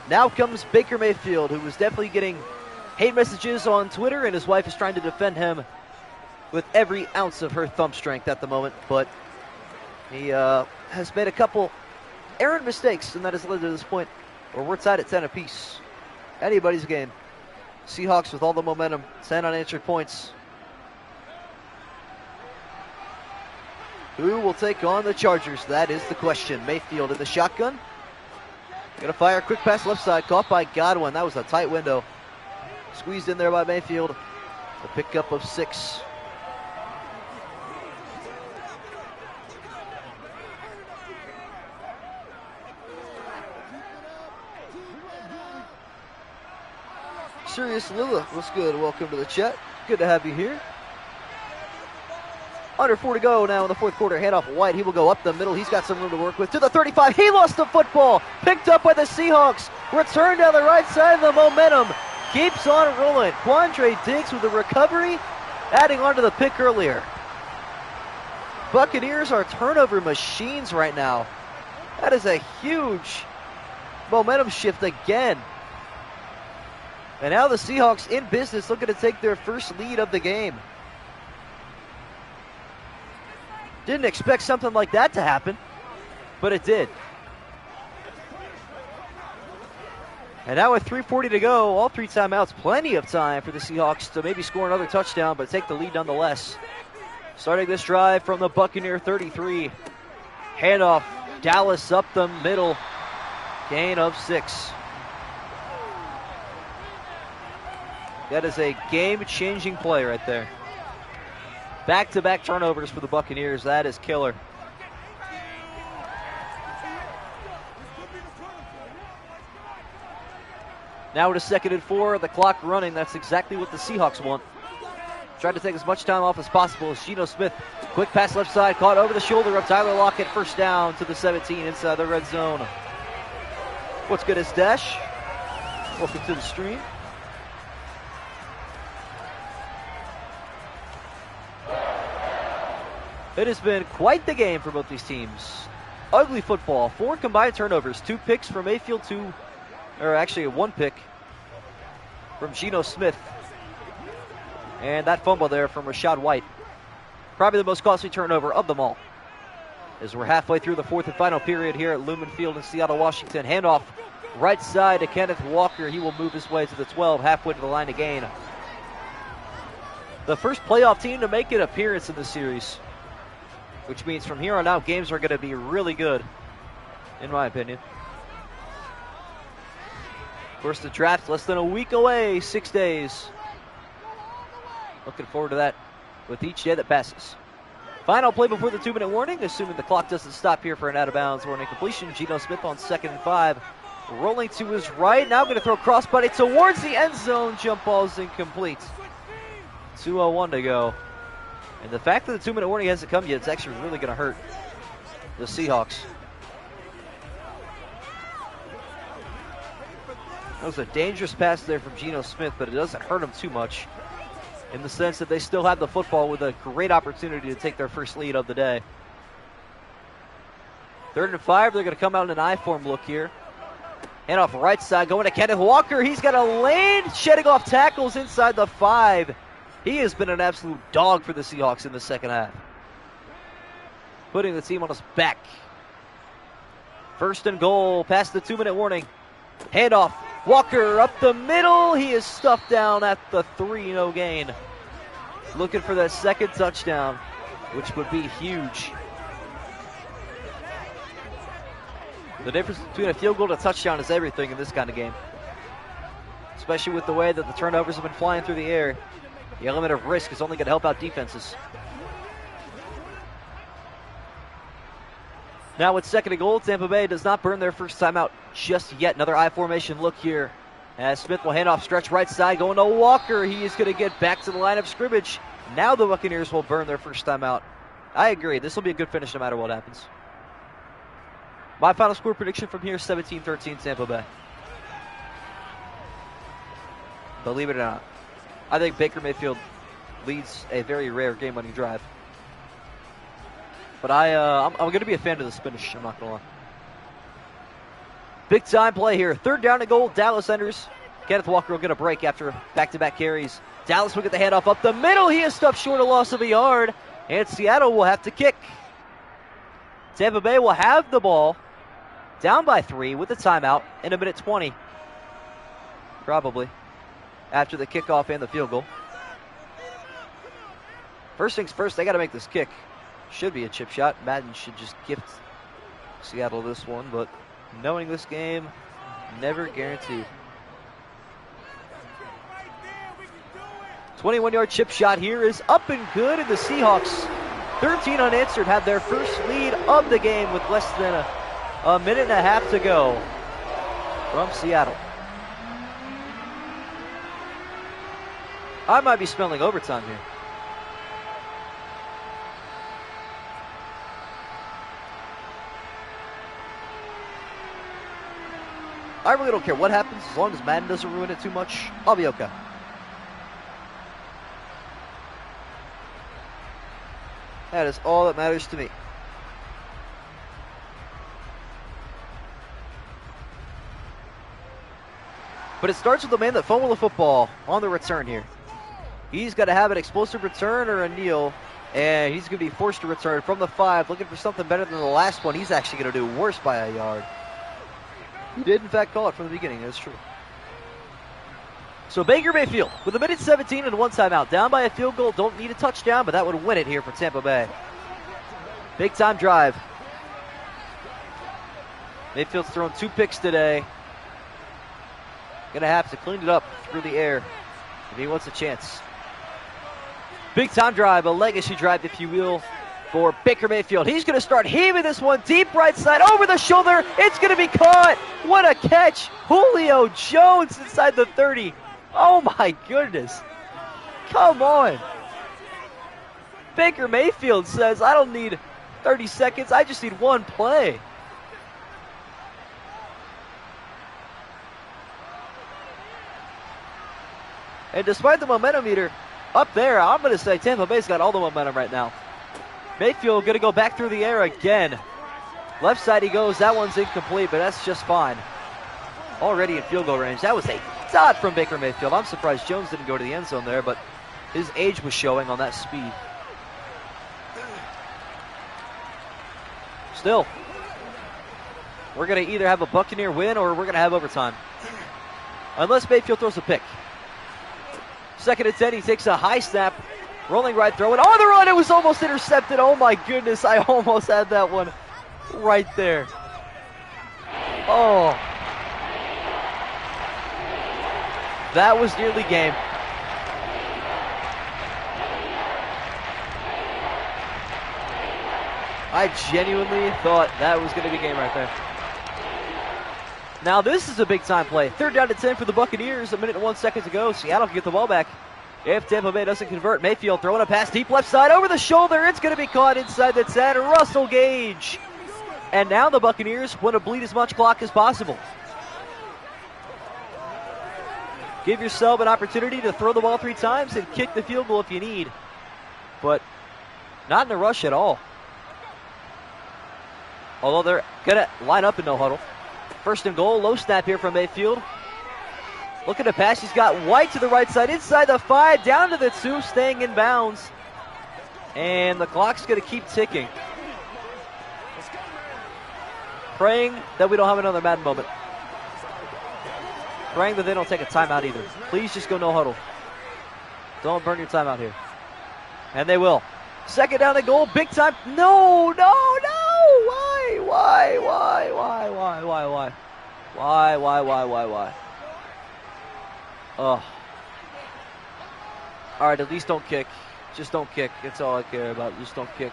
now comes Baker Mayfield, who was definitely getting hate messages on Twitter, and his wife is trying to defend him with every ounce of her thumb strength at the moment. But he has made a couple errant mistakes, and that has led to this point where we're tied at 10 apiece. Anybody's game. Seahawks with all the momentum, 10 unanswered points. Who will take on the Chargers? That is the question. Mayfield in the shotgun. Gonna fire a quick pass left side, caught by Godwin. That was a tight window. Squeezed in there by Mayfield. A pickup of 6. Sirius Lilla, what's good? Welcome to the chat. Good to have you here. Under 4 to go now in the fourth quarter. Handoff White. He will go up the middle. He's got some room to work with. To the 35. He lost the football. Picked up by the Seahawks. Return down the right side. The momentum keeps on rolling. Quandre Diggs with the recovery, adding on to the pick earlier. Buccaneers are turnover machines right now. That is a huge momentum shift again. And now the Seahawks in business, looking to take their first lead of the game. Didn't expect something like that to happen, but it did. And now with 3:40 to go, all 3 timeouts, plenty of time for the Seahawks to maybe score another touchdown, but take the lead nonetheless. Starting this drive from the Buccaneer 33. Handoff, Dallas up the middle. Gain of 6. That is a game-changing play right there. Back-to-back turnovers for the Buccaneers. That is killer. Now with a 2nd and 4, the clock running. That's exactly what the Seahawks want. Tried to take as much time off as possible as Geno Smith. Quick pass left side, caught over the shoulder of Tyler Lockett. First down to the 17 inside the red zone. What's good is Dash? Welcome to the stream. It has been quite the game for both these teams. Ugly football. 4 combined turnovers. 2 picks from Mayfield, 1 pick from Geno Smith. And that fumble there from Rachaad White. Probably the most costly turnover of them all. As we're halfway through the 4th and final period here at Lumen Field in Seattle, Washington. Handoff right side to Kenneth Walker. He will move his way to the 12, halfway to the line to gain. The first playoff team to make an appearance in this series, which means from here on out, games are going to be really good, in my opinion. Of course, the draft less than a week away, 6 days. Looking forward to that with each day that passes. Final play before the 2-minute warning, assuming the clock doesn't stop here for an out-of-bounds warning completion. Geno Smith on 2nd and 5. Rolling to his right, now going to throw crossbody towards the end zone. Jump ball is incomplete. 2:01 to go. And the fact that the 2-minute warning hasn't come yet, it's actually really going to hurt the Seahawks. That was a dangerous pass there from Geno Smith, but it doesn't hurt him too much, in the sense that they still have the football with a great opportunity to take their first lead of the day. 3rd and 5, they're going to come out in an I-form look here. Hand off right side, going to Kenneth Walker. He's got a lane, shedding off tackles inside the 5. He has been an absolute dog for the Seahawks in the second half, putting the team on his back. 1st and goal, past the 2-minute warning. Handoff Walker up the middle. He is stuffed down at the 3, no gain. Looking for that second touchdown, which would be huge. The difference between a field goal and a touchdown is everything in this kind of game. Especially with the way that the turnovers have been flying through the air. The element of risk is only going to help out defenses. Now with 2nd and goal, Tampa Bay does not burn their first timeout just yet. Another I formation look here as Smith will hand off stretch right side, going to Walker. He is going to get back to the line of scrimmage. Now the Buccaneers will burn their first timeout. I agree. This will be a good finish no matter what happens. My final score prediction from here, 17-13 Tampa Bay. Believe it or not, I think Baker Mayfield leads a very rare game-winning drive. But I'm going to be a fan of this finish, I'm not going to lie. Big time play here. 3rd down and goal, Dallas enters. Kenneth Walker will get a break after back-to-back carries. Dallas will get the handoff up the middle. He is stuffed short, a loss of a yard. And Seattle will have to kick. Tampa Bay will have the ball. Down by 3 with the timeout in 1:20. Probably. After the kickoff and the field goal. First things first, they got to make this kick. Should be a chip shot. Madden should just gift Seattle this one, but knowing this game, never guaranteed. 21-yard chip shot here is up and good, and the Seahawks, 13 unanswered, have their first lead of the game with less than a minute and a half to go from Seattle. I might be smelling overtime here. I really don't care what happens, as long as Madden doesn't ruin it too much, I'll be okay. That is all that matters to me. But it starts with the man that fumbled the football on the return here. He's got to have an explosive return or a kneel, and he's going to be forced to return from the 5, looking for something better than the last one. He's actually going to do worse by a yard. He did, in fact, call it from the beginning. That's true. So Baker Mayfield with 1:17 and 1 timeout. Down by a field goal. Don't need a touchdown, but that would win it here for Tampa Bay. Big time drive. Mayfield's thrown 2 picks today. Going to have to clean it up through the air if he wants a chance. Big time drive, a legacy drive, if you will, for Baker Mayfield. He's going to start heaving this one deep right side over the shoulder. It's going to be caught. What a catch. Julio Jones inside the 30. Oh my goodness. Come on. Baker Mayfield says, I don't need 30 seconds. I just need one play. And despite the momentum meter up there, I'm going to say Tampa Bay's got all the momentum right now. Mayfield going to go back through the air again. Left side he goes. That one's incomplete, but that's just fine. Already in field goal range. That was a dot from Baker Mayfield. I'm surprised Jones didn't go to the end zone there, but his age was showing on that speed. Still, we're going to either have a Buccaneer win or we're going to have overtime. Unless Mayfield throws a pick. 2nd and 10, he takes a high snap, rolling right through it. On the run, it was almost intercepted. Oh my goodness, I almost had that one right there. Oh. That was nearly game. I genuinely thought that was going to be game right there. Now this is a big time play. 3rd down to 10 for the Buccaneers. 1 minute and 1 second to go. Seattle can get the ball back if Tampa Bay doesn't convert. Mayfield throwing a pass deep left side over the shoulder. It's going to be caught inside the 10. Russell Gage. And now the Buccaneers want to bleed as much clock as possible. Give yourself an opportunity to throw the ball 3 times and kick the field goal if you need. But not in a rush at all. Although they're going to line up in no huddle. 1st and goal, low snap here from Mayfield. Looking to pass, he's got White to the right side, inside the 5, down to the 2, staying in bounds. And the clock's going to keep ticking. Praying that we don't have another Madden moment. praying that they don't take a timeout either. Please just go no huddle. Don't burn your timeout here. And they will. Second down and goal, big time. No, no, no. Why? Oh. All right, at least don't kick. Just don't kick. That's all I care about. Just don't kick.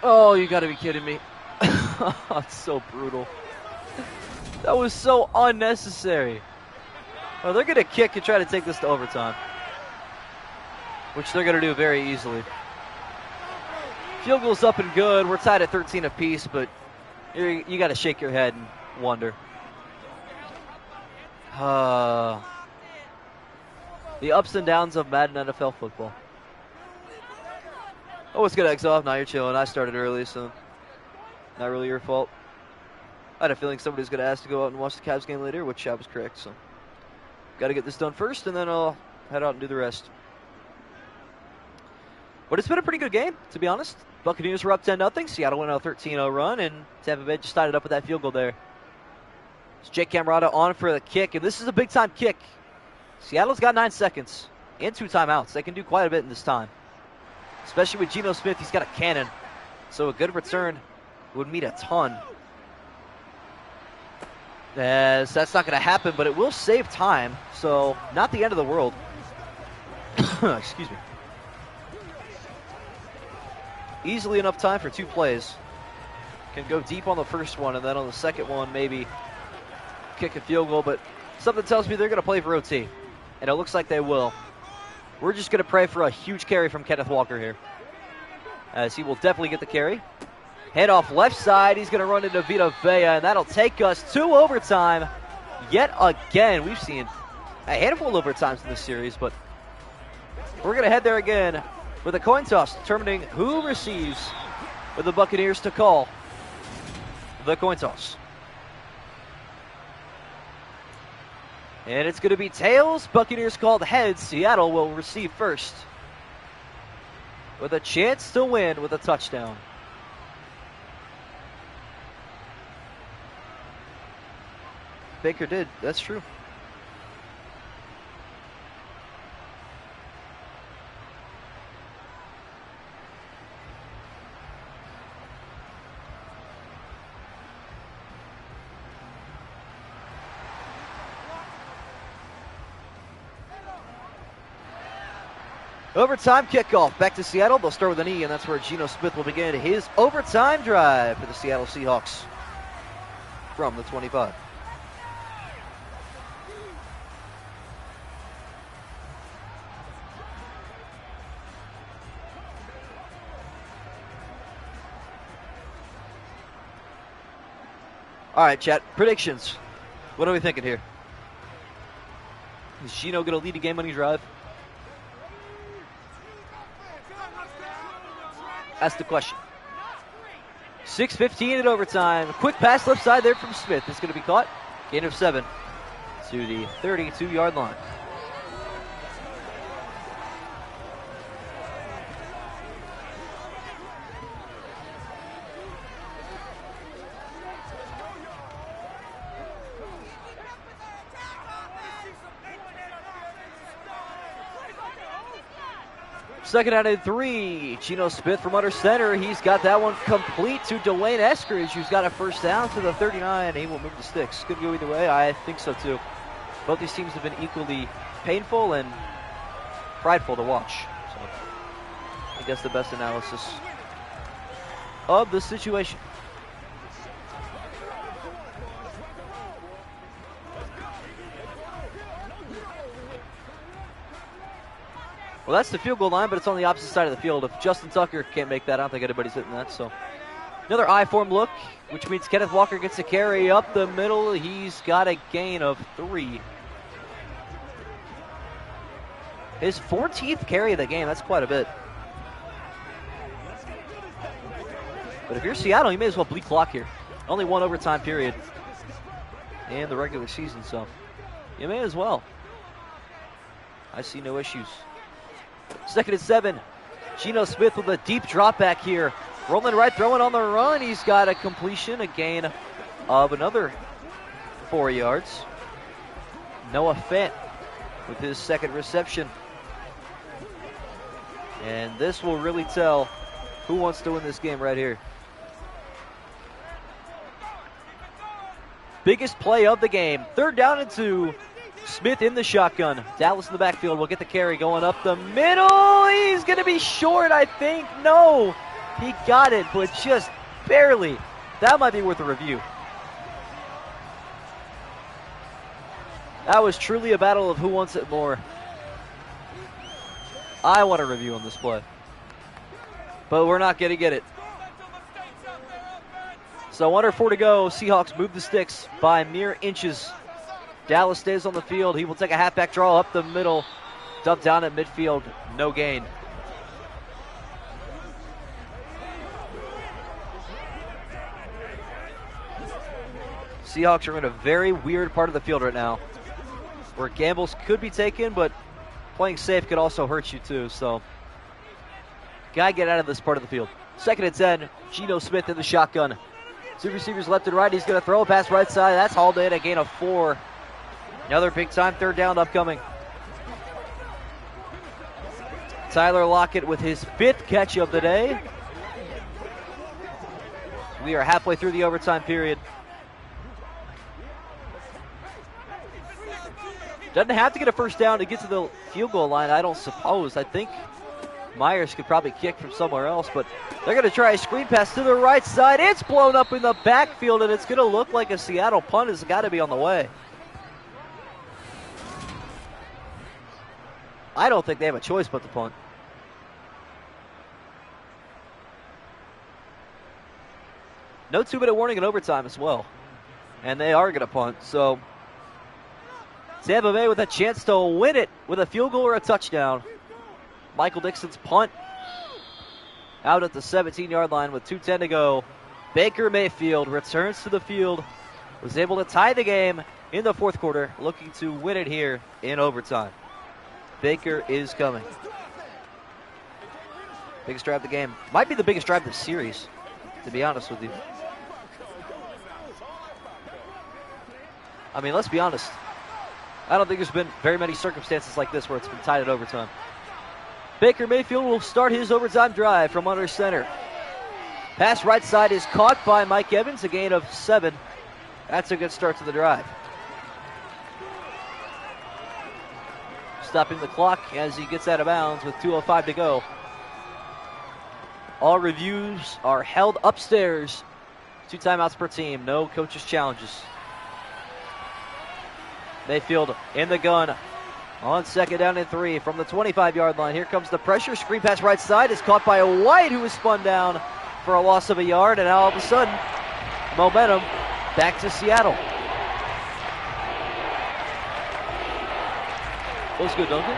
Oh, you got to be kidding me. It's so brutal. That was so unnecessary. Oh, they're going to kick and try to take this to overtime, which they're going to do very easily. Field goal's up and good. We're tied at 13 apiece, but you got to shake your head and wonder. The ups and downs of Madden NFL football. Oh, it's good, Exoff. Now you're chilling. I started early, so not really your fault. I had a feeling somebody was going to ask to go out and watch the Cavs game later, which I was correct, so got to get this done first, and then I'll head out and do the rest. But it's been a pretty good game, to be honest. Buccaneers were up 10-0. Seattle went on a 13-0 run, and Tampa Bay just tied it up with that field goal there. It's Jake Camarada on for the kick, and this is a big-time kick. Seattle's got 9 seconds and 2 timeouts. They can do quite a bit in this time, especially with Geno Smith. He's got a cannon, so a good return would mean a ton. As that's not going to happen, but it will save time, so not the end of the world. Excuse me. Easily enough time for 2 plays. Can go deep on the first one, and then on the second one, maybe kick a field goal, but something tells me they're going to play for OT, and it looks like they will. We're just going to pray for a huge carry from Kenneth Walker here, as he will definitely get the carry. Head off left side, he's going to run into Vita Vea, and that'll take us to overtime. Yet again, we've seen a handful of overtimes in this series, but we're going to head there again with a coin toss determining who receives, with the Buccaneers to call the coin toss. And it's going to be tails. Buccaneers called heads. Seattle will receive first, with a chance to win with a touchdown. Baker did. That's true. Overtime kickoff. Back to Seattle. They'll start with an E, and that's where Geno Smith will begin his overtime drive for the Seattle Seahawks from the 25. All right, chat. Predictions. What are we thinking here? Is Geno going to lead a game-winning drive? That's the question. 6:15 at overtime. Quick pass left side there from Smith. It's going to be caught. Gain of 7 to the 32-yard line. Second down and 3. Geno Smith from under center. He's got that one complete to Dwayne Eskridge, who's got a first down to the 39. He will move the sticks. Could go either way. I think so, too. Both these teams have been equally painful and prideful to watch. So I guess the best analysis of the situation. Well, that's the field goal line, but it's on the opposite side of the field. If Justin Tucker can't make that, I don't think anybody's hitting that. So another I-form look, which means Kenneth Walker gets a carry up the middle. He's got a gain of 3. His 14th carry of the game. That's quite a bit. But if you're Seattle, you may as well bleed clock here. Only one overtime period in the regular season, so you may as well. I see no issues. Second and 7. Geno Smith with a deep drop back here. Rolling right, throwing on the run. He's got a completion, a gain of another 4 yards. Noah Fant with his second reception. And this will really tell who wants to win this game right here. Biggest play of the game. 3rd down and 2. Smith in the shotgun. Dallas in the backfield will get the carry going up the middle. He's going to be short, I think. No, he got it, but just barely. That might be worth a review. That was truly a battle of who wants it more. I want a review on this play, but we're not going to get it. So under 4 to go. Seahawks move the sticks by mere inches. Dallas stays on the field. He will take a halfback draw up the middle. Dump down at midfield. No gain. Seahawks are in a very weird part of the field right now, where gambles could be taken, but playing safe could also hurt you too. So, gotta get out of this part of the field. 2nd and 10. Geno Smith in the shotgun. 2 receivers left and right. He's going to throw a pass right side. That's hauled in, a gain of 4. Another big time 3rd down upcoming. Tyler Lockett with his 5th catch of the day. We are halfway through the overtime period. Doesn't have to get a first down to get to the field goal line, I don't suppose. I think Myers could probably kick from somewhere else, but they're going to try a screen pass to the right side. It's blown up in the backfield, and it's going to look like a Seattle punt has got to be on the way. I don't think they have a choice but to punt. No 2-minute warning in overtime as well. And they are going to punt. So Tampa Bay with a chance to win it with a field goal or a touchdown. Michael Dixon's punt out at the 17-yard line with 2:10 to go. Baker Mayfield returns to the field. Was able to tie the game in the 4th quarter. Looking to win it here in overtime. Baker is coming. Biggest drive of the game. Might be the biggest drive of the series, to be honest with you. I mean, let's be honest. I don't think there's been very many circumstances like this where it's been tied at overtime. Baker Mayfield will start his overtime drive from under center. Pass right side is caught by Mike Evans, a gain of 7. That's a good start to the drive. Stopping the clock as he gets out of bounds with 2:05 to go. All reviews are held upstairs. 2 timeouts per team, no coaches' challenges. Mayfield in the gun on 2nd down and 3 from the 25-yard line. Here comes the pressure. Screen pass right side is caught by a White, who is spun down for a loss of a yard. And now all of a sudden, momentum back to Seattle. That was good, Duncan.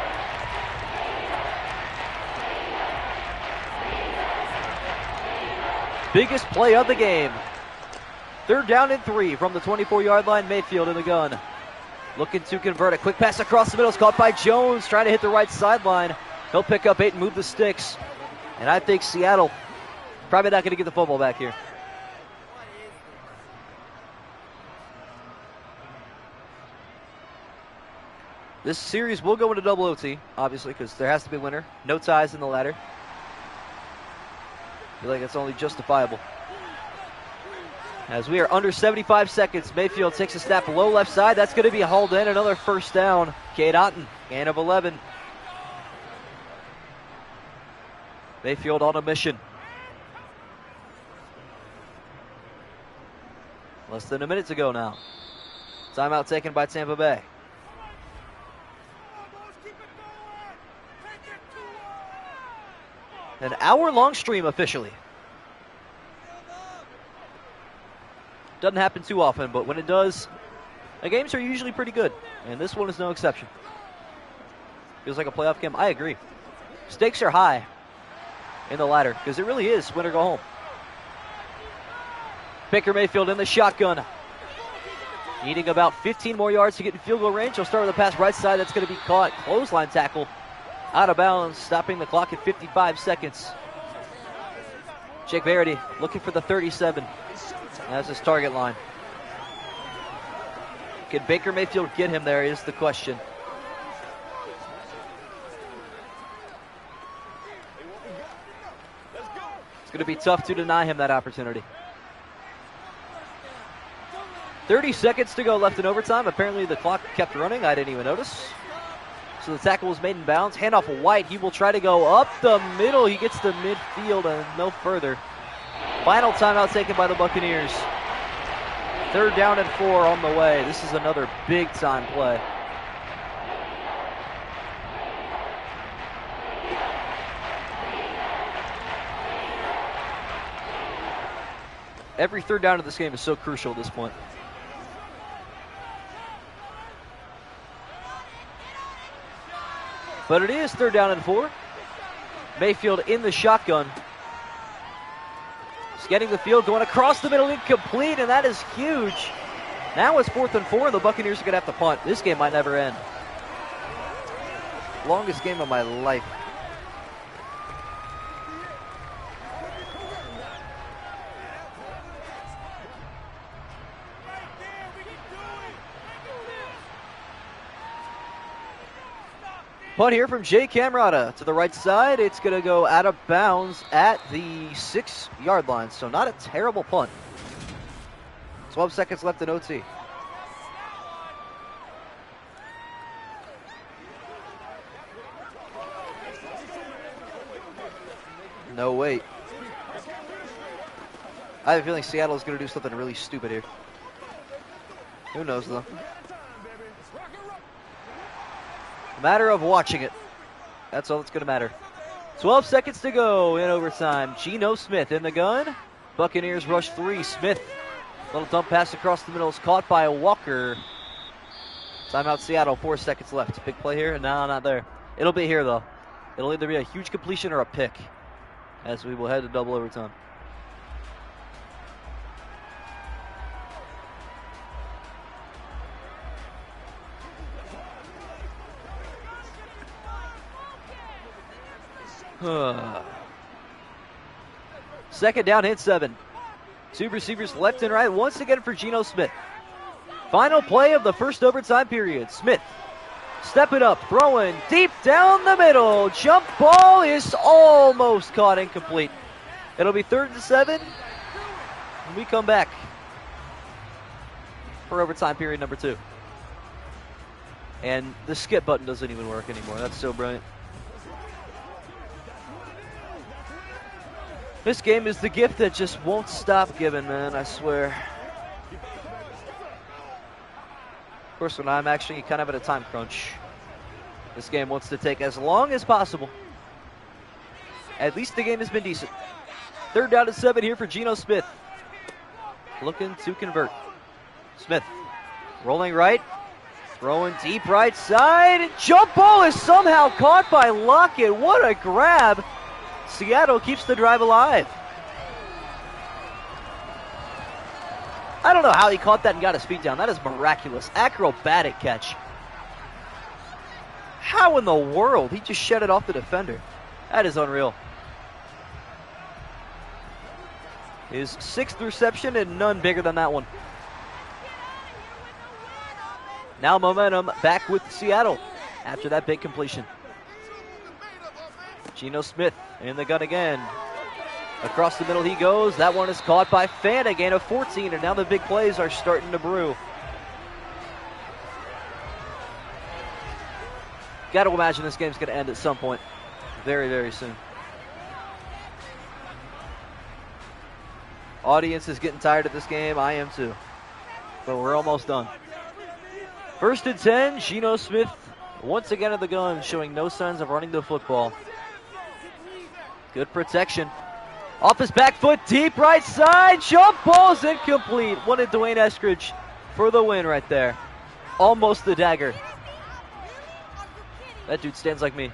Biggest play of the game. 3rd down and 3 from the 24-yard line. Mayfield in the gun. Looking to convert. A quick pass across the middle is caught by Jones, trying to hit the right sideline. He'll pick up 8 and move the sticks. And I think Seattle probably not going to get the football back here. This series will go into double OT, obviously, because there has to be a winner. No ties in the ladder. I feel like it's only justifiable. As we are under 75 seconds, Mayfield takes a snap low left side. That's going to be hauled in. Another first down. Cade Otton, gain of 11. Mayfield on a mission. Less than a minute to go now. Timeout taken by Tampa Bay. An hour-long stream officially. Doesn't happen too often, but when it does, the games are usually pretty good. And this one is no exception. Feels like a playoff game. I agree. Stakes are high in the ladder because it really is win or go home. Baker Mayfield in the shotgun. Needing about 15 more yards to get in field goal range. He'll start with a pass right side. That's going to be caught. Clothesline tackle Out of bounds, stopping the clock at 55 seconds. Jake Verity looking for the 37. That's his target line. Can Baker Mayfield get him there is the question. It's going to be tough to deny him that opportunity. 30 seconds to go left in overtime. Apparently the clock kept running. I didn't even notice. So the tackle was made in bounds. Handoff White. He will try to go up the middle. He gets to midfield and no further. Final timeout taken by the Buccaneers. 3rd down and 4 on the way. This is another big-time play. Every 3rd down of this game is so crucial at this point. But it is 3rd down and 4. Mayfield in the shotgun. He's getting the field, going across the middle, incomplete, and that is huge. Now it's 4th and 4, and the Buccaneers are going to have to punt. This game might never end. Longest game of my life. Punt here from Jay Camrata to the right side. It's going to go out of bounds at the 6-yard line. So not a terrible punt. 12 seconds left in OT. No, wait. I have a feeling Seattle is going to do something really stupid here. Who knows, though? Matter of watching it. That's all that's going to matter. 12 seconds to go in overtime. Geno Smith in the gun. Buccaneers rush 3. Smith. Little dump pass across the middle is caught by Walker. Timeout Seattle. 4 seconds left. Big play here? No, not there. It'll be here, though. It'll either be a huge completion or a pick as we will head to double overtime. Second down, hit 7. 2 receivers left and right once again for Geno Smith. Final play of the first overtime period. Smith stepping up, throwing deep down the middle. Jump ball is almost caught, incomplete. It'll be 3rd and 7 when we come back for overtime period number 2. And the skip button doesn't even work anymore. That's so brilliant. This game is the gift that just won't stop giving, man, I swear. Of course, when I'm actually kind of at a time crunch, this game wants to take as long as possible. At least the game has been decent. 3rd down and 7 here for Geno Smith. Looking to convert. Smith rolling right, throwing deep right side. Jump ball is somehow caught by Lockett. What a grab. Seattle keeps the drive alive. I don't know how he caught that and got his feet down. That is miraculous. Acrobatic catch. How in the world? He just shed it off the defender. That is unreal. His 6th reception and none bigger than that one. Now momentum back with Seattle after that big completion. Geno Smith in the gun again. Across the middle he goes. That one is caught by Fan, a gain of 14, and now the big plays are starting to brew. Got to imagine this game's going to end at some point very, very soon. Audience is getting tired of this game. I am too. But we're almost done. 1st and 10. Geno Smith once again at the gun, showing no signs of running the football. Good protection. Off his back foot, deep right side. Jump ball's incomplete. Wanted Dwayne Eskridge for the win right there. Almost the dagger. That dude stands like me.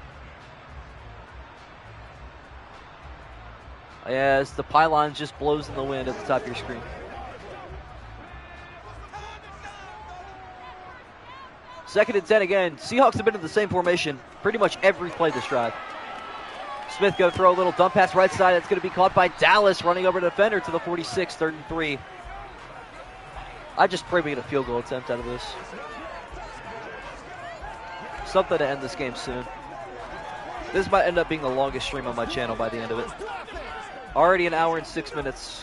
As the pylon just blows in the wind at the top of your screen. 2nd and 10 again. Seahawks have been in the same formation pretty much every play this drive. Smith going to throw a little dump pass right side. That's going to be caught by Dallas, running over the defender to the 46, 3rd and 3. I just pray we get a field goal attempt out of this. Something to end this game soon. This might end up being the longest stream on my channel by the end of it. Already an hour and 6 minutes.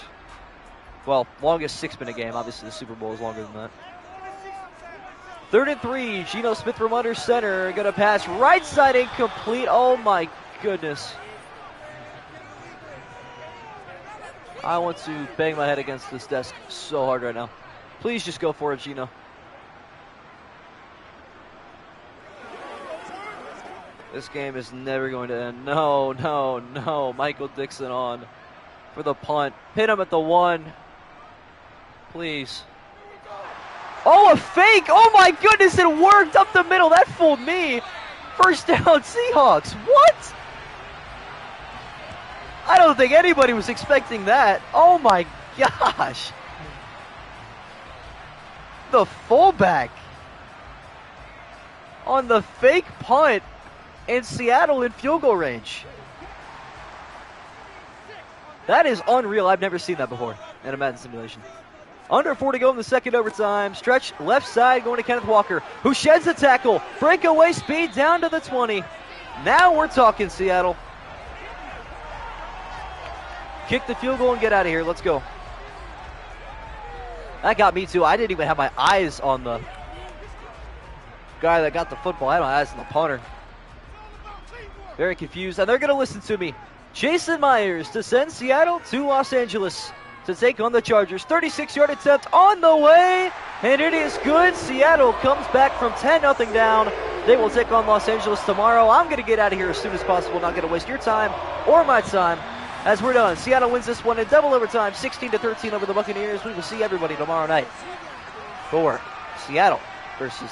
Well, longest 6-minute game. Obviously, the Super Bowl is longer than that. 3rd and 3. Geno Smith from under center. Going to pass right side incomplete. Oh, my goodness. I want to bang my head against this desk so hard right now. Please just go for it, Geno. This game is never going to end. No, no, no. Michael Dixon on for the punt. Hit him at the 1. Please. Oh, a fake. Oh, my goodness. It worked up the middle. That fooled me. First down, Seahawks. What? I don't think anybody was expecting that. Oh, my gosh. The fullback on the fake punt, and Seattle in field goal range. That is unreal. I've never seen that before in a Madden simulation. Under 4 to go in the 2nd overtime. Stretch left side going to Kenneth Walker, who sheds the tackle. Breakaway speed down to the 20. Now we're talking, Seattle. Kick the field goal and get out of here. Let's go. That got me too. I didn't even have my eyes on the guy that got the football. I had my eyes on the punter. Very confused. And they're going to listen to me. Jason Myers to send Seattle to Los Angeles to take on the Chargers. 36-yard attempt on the way. And it is good. Seattle comes back from 10-0 down. They will take on Los Angeles tomorrow. I'm going to get out of here as soon as possible. Not going to waste your time or my time. As we're done, Seattle wins this one in double overtime, 16-13 over the Buccaneers. We will see everybody tomorrow night for Seattle versus